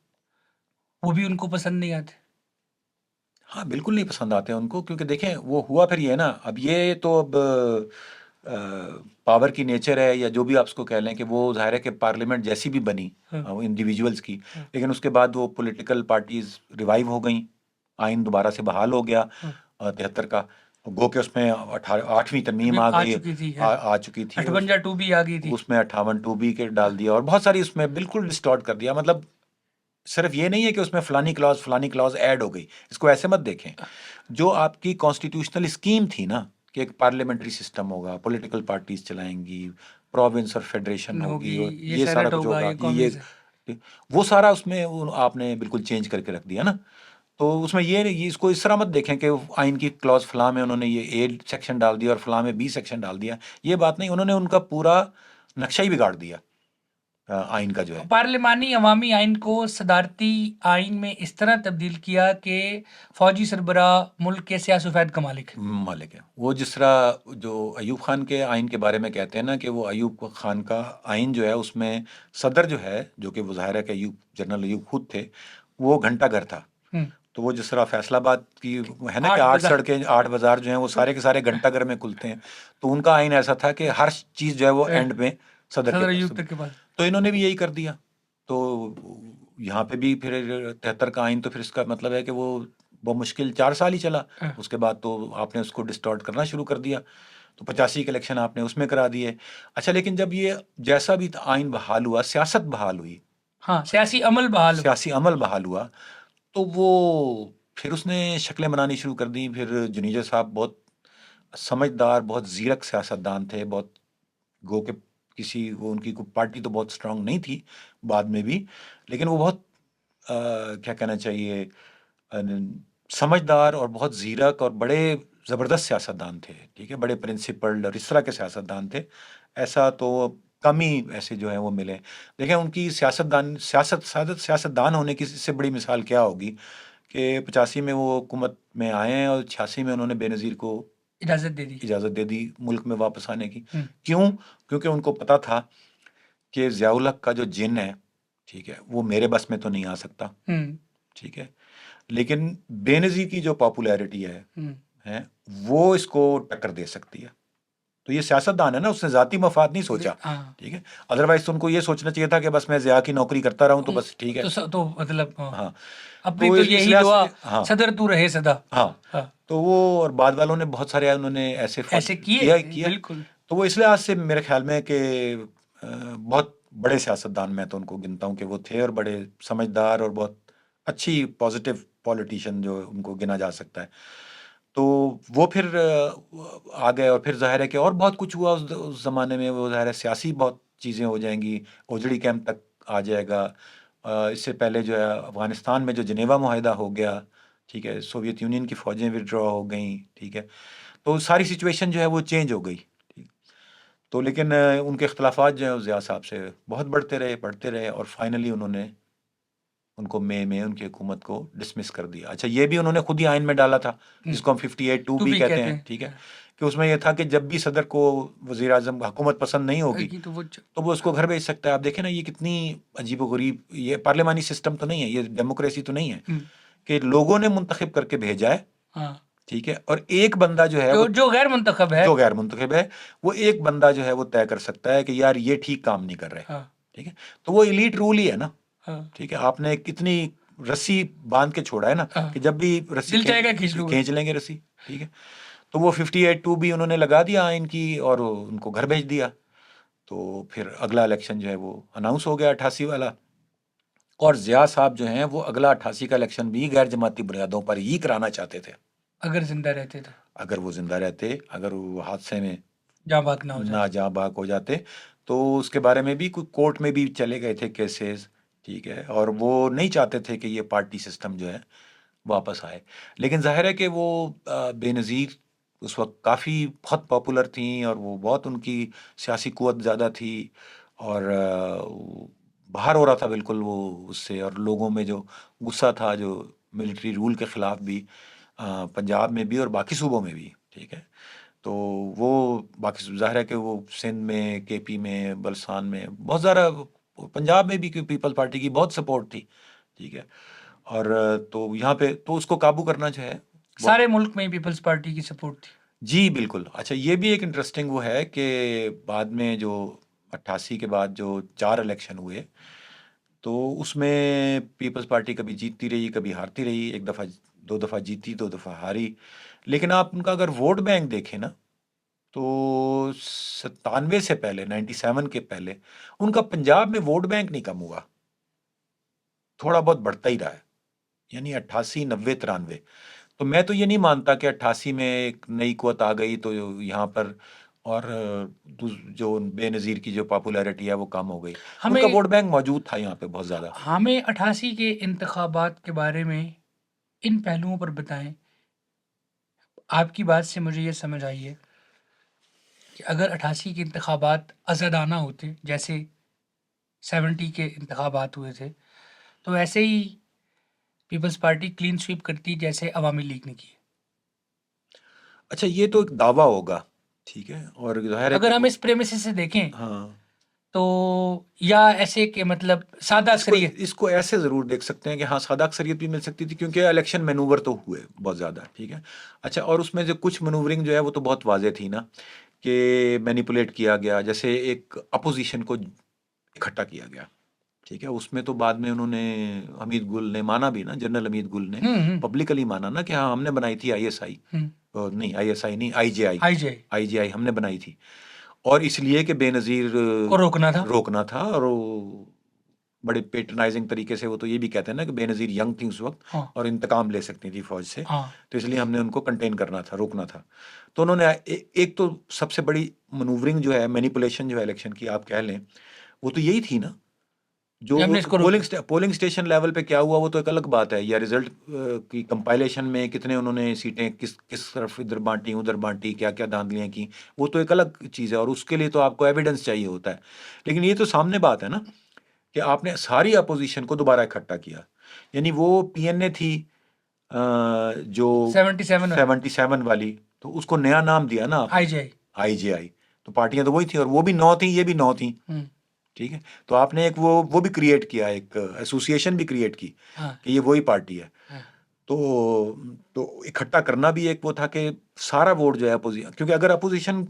Speaker 1: वो भी उनको पसंद नहीं आते।
Speaker 2: हाँ, बिल्कुल नहीं पसंद आते हैं उनको, क्योंकि देखें वो हुआ फिर ये ना, अब ये तो अब पावर की नेचर है या जो भी आप उसको कह लें, कि वो ज़ाहिर है कि पार्लियामेंट जैसी भी बनी
Speaker 1: हाँ।
Speaker 2: इंडिविजुअल्स की,
Speaker 1: हाँ।
Speaker 2: लेकिन उसके बाद वो पॉलिटिकल पार्टीज रिवाइव हो गई, आइन दोबारा से बहाल हो गया
Speaker 1: हाँ।
Speaker 2: 73 का, गो के उसमें 8वीं तरमीम आ
Speaker 1: आ
Speaker 2: गई,
Speaker 1: चुकी थी है।
Speaker 2: आ चुकी थी,
Speaker 1: 58 2 भी आ गई थी।
Speaker 2: उसमें 58(2)B के डाल दिया और बहुत सारी उसमें बिल्कुल डिस्टॉर्ट कर दिया। मतलब सिर्फ ये नहीं है कि उसमें फलानी क्लॉज ऐड हो गई, इसको ऐसे मत देखें। जो आपकी कॉन्स्टिट्यूशनल स्कीम थी ना, कि एक पार्लियामेंटरी सिस्टम होगा, पॉलिटिकल पार्टीज चलाएंगी, प्रोविंस और फेडरेशन होगी
Speaker 1: होगी,
Speaker 2: और
Speaker 1: ये
Speaker 2: ये सारा
Speaker 1: सेनेट
Speaker 2: कुछ
Speaker 1: होगा,
Speaker 2: होगा,
Speaker 1: ये कांग्रेस है।
Speaker 2: वो सारा उसमें आपने बिल्कुल चेंज करके रख दिया ना। तो उसमें ये इसको इस तरह मत देखें कि आइन की क्लॉज फलां में उन्होंने ये ए सेक्शन डाल दिया और फलां में बी सेक्शन डाल दिया, ये बात नहीं, उन्होंने उनका पूरा नक्शा ही बिगाड़ दिया आइन का जो है।
Speaker 1: पार्लिमानी अवामी आइन को सदारती आइन में इस तरह तब्दील किया कि फौजी सरबराह मुल्क के सियासत का मालिक है।
Speaker 2: मालिक है वो, जिस तरह जो अयूब खान के आइन के बारे में कहते हैं ना, कि वो अयूब खान का आइन जो है उसमें सदर जो है, जो कि वो ज़ाहिर है कि जनरल अयूब खुद थे, वो घंटा घर था।
Speaker 1: हम्म।
Speaker 2: तो वो जिस तरह फैसलाबाद की है ना कि
Speaker 1: 8
Speaker 2: 8
Speaker 1: बाजार।
Speaker 2: सड़कें 8 बाजार जो हैं वो सारे के सारे घंटा घर में खुलते हैं, तो उनका आइन ऐसा था कि हर चीज़ जो है वो एंड में सदर के
Speaker 1: सदर
Speaker 2: पास।
Speaker 1: अयूब तक के पास।
Speaker 2: तो इन्होंने भी यही कर दिया। तो यहाँ पे भी फिर 73 का आइन, तो फिर इसका मतलब है कि वो मुश्किल 4 साल ही चला।
Speaker 1: हाँ।
Speaker 2: उसके बाद तो आपने उसको डिस्टॉर्ट करना शुरू कर दिया, तो 85 के इलेक्शन आपने उसमें करा दिए। अच्छा, लेकिन जब ये जैसा भी आइन बहाल हुआ, सियासत बहाल हुई,
Speaker 1: हाँ, सियासी अमल बहाल हुआ।
Speaker 2: सियासी अमल बहाल हुआ, तो वो फिर उसने शक्लें बनानी शुरू कर दी। फिर जुनीजो साहब बहुत समझदार, बहुत ज़ीरक सियासतदान थे, बहुत गो के किसी वो उनकी कोई पार्टी तो बहुत स्ट्रांग नहीं थी बाद में भी, लेकिन वो बहुत क्या कहना चाहिए, अ, समझदार और बहुत ज़ीरक और बड़े ज़बरदस्त सियासतदान थे। ठीक है, बड़े प्रिंसिपल्ड और इस तरह के सियासतदान थे। ऐसा तो कम ही ऐसे जो हैं वो मिले। देखें उनकी सियासतदान होने की इससे बड़ी मिसाल क्या होगी कि 85 में वो हुकूमत में आए हैं और 86 में उन्होंने बेनज़ीर को
Speaker 1: इजाजत दे दी।
Speaker 2: इजाज़त दे दी मुल्क में वापस आने की।
Speaker 1: हम्म।
Speaker 2: क्यों? क्योंकि उनको पता था कि ज़ियाउल हक का जो जिन है, ठीक है, वो मेरे बस में तो नहीं आ सकता।
Speaker 1: हम्म।
Speaker 2: ठीक है, लेकिन बेनज़ीर की जो पॉपुलैरिटी
Speaker 1: हम्म।
Speaker 2: है, वो इसको टक्कर दे सकती है। तो ये सियासतदान है ना, उसने ज़ाती मफाद नहीं सोचा।
Speaker 1: हाँ।
Speaker 2: ठीक है, अदरवाइज़ तो उनको ये सोचना चाहिए था कि बस मैं ज़िया की नौकरी करता रहूँ तो बस ठीक है।
Speaker 1: तो मतलब हाँ,
Speaker 2: हाँ,
Speaker 1: अपनी
Speaker 2: तो
Speaker 1: तो
Speaker 2: इस
Speaker 1: यही
Speaker 2: लिहाज
Speaker 1: दुआ,
Speaker 2: से हाँ,
Speaker 1: सदर तू रहे सदा।
Speaker 2: हाँ,
Speaker 1: हाँ,
Speaker 2: तो वो और बाद वालों ने बहुत सारे उन्होंने ऐसे
Speaker 1: ऐसे किए
Speaker 2: किया।
Speaker 1: बिल्कुल।
Speaker 2: तो वो इस लिहाज से मेरे ख्याल में कि बहुत बड़े सियासतदान मैं तो उनको गिनता हूँ कि वो थे, और बड़े समझदार और बहुत अच्छी पॉजिटिव पॉलिटिशियन जो उनको गिना जा सकता है। तो वो फिर आ गए, और फिर ज़ाहिर है कि और बहुत कुछ हुआ उस ज़माने में। वो ज़ाहिर है सियासी बहुत चीज़ें हो जाएंगी, ओजड़ी कैंप तक आ जाएगा। इससे पहले जो है अफ़गानिस्तान में जो जिनेवा मुआहिदा हो गया, ठीक है, सोवियत यूनियन की फ़ौजें विदड्रॉ हो गई, ठीक है, तो सारी सिचुएशन जो है वो चेंज हो गई। ठीक, तो लेकिन उनके इख्तलाफात जो हैं ज़िया साहब से बहुत बढ़ते रहे और फाइनली उन्होंने उनको मई में उनकी हुकूमत को डिसमिस कर दिया। अच्छा, ये भी उन्होंने खुद ही आइन में डाला था, जिसको हम 58(2)
Speaker 1: टू
Speaker 2: भी
Speaker 1: भी
Speaker 2: कहते
Speaker 1: कहते
Speaker 2: हैं,
Speaker 1: हैं।
Speaker 2: ठीक है, कि उसमें यह था कि जब भी सदर को वजीर आजम हुकूमत पसंद नहीं होगी
Speaker 1: तो वो
Speaker 2: तो वो उसको घर भेज सकता है। आप देखें ना, ये कितनी अजीबोगरीब, ये पार्लियामानी सिस्टम तो नहीं है, ये डेमोक्रेसी तो नहीं है कि लोगों ने मुंतखब करके भेजा है,
Speaker 1: हाँ,
Speaker 2: ठीक है, और एक बंदा जो है वो
Speaker 1: जो गैर मुंतखब है,
Speaker 2: जो गैर मुंतखब है, वो एक बंदा जो है वो तय कर सकता है कि यार ये ठीक काम नहीं कर रहे,
Speaker 1: हाँ,
Speaker 2: ठीक है। तो वो इलीट रूल ही है ना,
Speaker 1: हाँ,
Speaker 2: ठीक है। आपने कितनी रस्सी बांध के छोड़ा है ना,
Speaker 1: हाँ,
Speaker 2: कि जब भी रस्सी
Speaker 1: दिल चाहेगा खींच लूंगा।
Speaker 2: खींच लेंगे रस्सी, ठीक है। तो वो 58(2) भी उन्होंने लगा दिया आइन की और उनको घर भेज दिया। तो फिर अगला इलेक्शन जो है वो अनाउंस हो गया 88 वाला, और जिया साहब जो हैं वो अगला 88 का इलेक्शन भी गैर जमाती बुनियादों पर ही कराना चाहते थे।
Speaker 1: अगर जिंदा रहते तो,
Speaker 2: अगर वो जिंदा रहते, अगर वो हादसे में
Speaker 1: जहाँ बात ना हो
Speaker 2: ना
Speaker 1: जाते।
Speaker 2: जहाँ बाग हो जाते, तो उसके बारे में भी कोई कोर्ट में भी चले गए थे केसेस, ठीक है, और वो नहीं चाहते थे कि ये पार्टी सिस्टम जो है वापस आए। लेकिन जाहिर है कि वो बेनज़ीर उस वक्त काफ़ी बहुत पॉपुलर थी और वो बहुत उनकी सियासी कुव्वत ज़्यादा थी, और वो बाहर हो रहा था बिल्कुल वो उससे, और लोगों में जो गुस्सा था जो मिलिट्री रूल के ख़िलाफ़ भी, पंजाब में भी और बाकी सूबों में भी, ठीक है। तो वो बाकी ज़ाहिर है कि वो सिंध में, केपी में, बलुचिस्तान में बहुत ज़्यादा, पंजाब में भी पीपल्स पार्टी की बहुत सपोर्ट थी, ठीक है। और तो यहाँ पे तो उसको काबू करना जो है बहुत।
Speaker 1: सारे मुल्क में पीपल्स पार्टी की सपोर्ट थी।
Speaker 2: जी बिल्कुल। अच्छा, ये भी एक इंटरेस्टिंग वो है कि बाद में जो 88 के बाद जो 4 इलेक्शन हुए, तो उसमें पीपल्स पार्टी कभी जीतती रही, कभी हारती रही, एक दफ़ा 2 दफ़ा जीती, 2 दफ़ा हारी। लेकिन आप उनका अगर वोट बैंक देखें ना, तो 97 से पहले, 97 के पहले उनका पंजाब में वोट बैंक नहीं कम हुआ, थोड़ा बहुत बढ़ता ही रहा है। यानी 88, 90, 93। तो मैं तो ये नहीं मानता कि 88 में एक नई कुवत आ गई तो यहाँ पर, और जो बेनज़ीर की जो पॉपुलैरिटी है वो कम हो गई। उनका
Speaker 1: हमें
Speaker 2: वोट बैंक मौजूद था यहाँ पे बहुत ज़्यादा।
Speaker 1: हमें 88 के इंतखाबात के बारे में इन पहलुओं पर बताएं। आपकी बात से मुझे ये समझ आई है कि अगर 88 के इंतखाबात आज़ादाना होते, जैसे 70 के इंतखाबात हुए थे, तो ऐसे ही पीपल्स पार्टी क्लीन स्वीप करती जैसे अवामी लीग ने की।
Speaker 2: अच्छा, ये तो एक दावा होगा, ठीक है, और ज़ाहिर है कि
Speaker 1: अगर हम इस प्रेमिस से देखें,
Speaker 2: हाँ,
Speaker 1: तो या ऐसे कि मतलब सादा
Speaker 2: इसको
Speaker 1: अक्सरियत।
Speaker 2: इसको ऐसे ज़रूर देख सकते हैं कि हाँ, सादा अक्सरियत भी मिल सकती थी, क्योंकि इलेक्शन मैनूवर तो हुए बहुत ज़्यादा, ठीक है। अच्छा, और उसमें जो कुछ मैनूवरिंग जो है वो तो बहुत वाज़ेह थी ना, कि मैनिपुलेट किया गया, जैसे एक अपोजिशन को इकट्ठा किया गया, ठीक है। उसमें तो बाद में उन्होंने, हमीद गुल ने माना भी ना, जनरल हमीद गुल ने
Speaker 1: हम्म,
Speaker 2: पब्लिकली माना ना कि हाँ, हमने बनाई थी आईएसआई,
Speaker 1: हम्म,
Speaker 2: नहीं आईएसआई नहीं, आईजेआई,
Speaker 1: आई जाए
Speaker 2: आईजेआई हमने बनाई थी, और इसलिए कि बेनज़ीर
Speaker 1: को रोकना था।
Speaker 2: रोकना था। और वो बड़े पेट्रनाइजिंग तरीके से वो तो ये भी कहते हैं ना कि बेनज़ीर यंग थी उस वक्त
Speaker 1: हाँ,
Speaker 2: और इंतकाम ले सकती थी फौज से,
Speaker 1: हाँ,
Speaker 2: तो इसलिए हमने उनको कंटेन करना था, रोकना था। तो उन्होंने एक तो सबसे बड़ी मनूवरिंग जो है, मैनिपुलेशन जो है इलेक्शन की आप कह लें, वो तो यही थी ना। जो
Speaker 1: कि हमने इसको रोक दिया।
Speaker 2: पोलिंग स्टेशन लेवल पे क्या हुआ वो तो एक अलग बात है, या रिजल्ट की कंपाइलेशन में कितने उन्होंने सीटें किस किस तरफ इधर बांटी उधर बांटी, क्या क्या धांधलियां की, वो तो एक अलग चीज़ है, और उसके लिए तो आपको एविडेंस चाहिए होता है। लेकिन ये तो सामने बात है ना कि आपने सारी अपोजिशन को दोबारा इकट्ठा किया। यानी वो पीएनए थी, जो
Speaker 1: 77 में
Speaker 2: 77 वाली, तो उसको नया नाम दिया ना
Speaker 1: आई
Speaker 2: आपने,
Speaker 1: जाए।
Speaker 2: आईजेआई। तो पार्टियां तो वही थी, और वो भी 9 थी, ये भी 9 थी,
Speaker 1: हम्म,
Speaker 2: ठीक है। तो आपने एक वो भी क्रिएट किया, एक एसोसिएशन भी क्रिएट की
Speaker 1: हाँ,
Speaker 2: कि ये वही पार्टी है।
Speaker 1: हाँ,
Speaker 2: तो इकट्ठा करना भी एक वो था कि सारा वोट जो है अपोजिशन, क्योंकि अगर अपोजिशन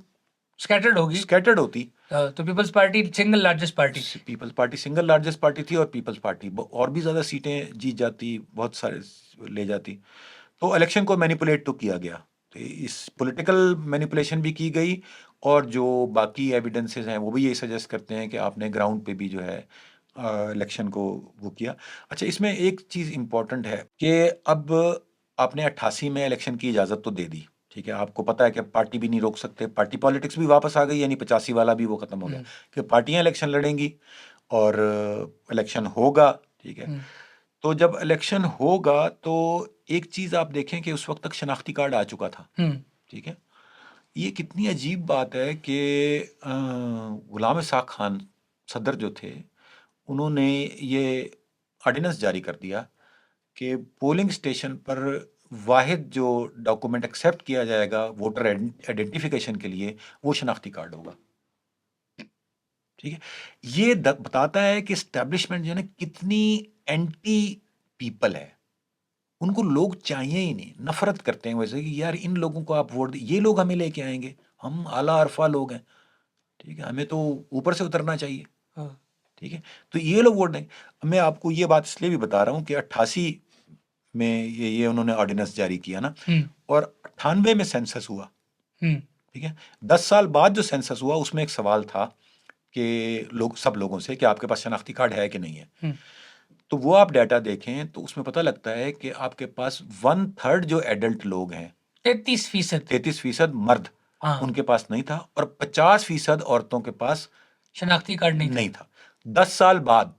Speaker 1: स्कैटर्ड होगी,
Speaker 2: स्कैटर्ड होती,
Speaker 1: तो peoples party single largest party थी।
Speaker 2: Peoples party single largest party थी, और पीपल्स पार्टी और भी ज़्यादा सीटें जीत जाती, बहुत सारे ले जाती। तो इलेक्शन को मैनिपुलेट तो किया गया, तो इस पॉलिटिकल मैनिपुलेशन भी की गई, और जो बाकी एविडेंसेस हैं वो भी यही सजेस्ट करते हैं कि आपने ग्राउंड पे भी जो है इलेक्शन को वो किया। अच्छा, इसमें एक चीज़ इम्पॉर्टेंट है कि अब आपने 88 में इलेक्शन की इजाज़त तो दे दी, ठीक है, आपको पता है कि पार्टी भी नहीं रोक सकते, पार्टी पॉलिटिक्स भी वापस आ गई, यानी 85 वाला भी वो ख़त्म हो गया
Speaker 1: हम्म,
Speaker 2: कि पार्टियां इलेक्शन लड़ेंगी और इलेक्शन होगा, ठीक है।
Speaker 1: हम्म,
Speaker 2: तो जब इलेक्शन होगा तो एक चीज़ आप देखें कि उस वक्त तक शनाख्ती कार्ड आ चुका था,
Speaker 1: हम्म,
Speaker 2: ठीक है। ये कितनी अजीब बात है कि गुलाम इसाक खान सदर जो थे, उन्होंने ये ऑर्डिनेंस जारी कर दिया कि पोलिंग स्टेशन पर वाहिद जो डॉक्यूमेंट एक्सेप्ट किया जाएगा वोटर आइडेंटिफिकेशन के लिए वो शनाख्ती कार्ड होगा। ठीक है, ये बताता है कि स्टैब्लिशमेंट जो है ना कितनी एंटी पीपल है। उनको लोग चाहिए ही नहीं, नफरत करते हैं वैसे कि यार इन लोगों को आप वोट दे, ये लोग हमें लेके आएंगे, हम आला अरफा लोग हैं, ठीक है, हमें तो ऊपर से उतरना चाहिए।
Speaker 1: हाँ।
Speaker 2: ठीक है, तो ये लोग वोट देंगे। मैं आपको ये बात इसलिए भी बता रहा हूँ कि 88 में ये उन्होंने ऑर्डिनेंस जारी किया ना, और 98 में सेंसस हुआ। ठीक है, 10 साल बाद जो सेंसस हुआ उसमें एक सवाल था कि लोग सब लोगों से कि आपके पास शनाख्ती कार्ड है कि नहीं है। तो वो आप डाटा देखें तो उसमें पता लगता है कि आपके पास 1/3 जो एडल्ट लोग हैं,
Speaker 1: 33%
Speaker 2: 33% मर्द,
Speaker 1: हाँ
Speaker 2: उनके पास नहीं था, और 50% औरतों के पास
Speaker 1: शनाख्ती कार्ड नहीं था।
Speaker 2: नहीं था। 10 साल बाद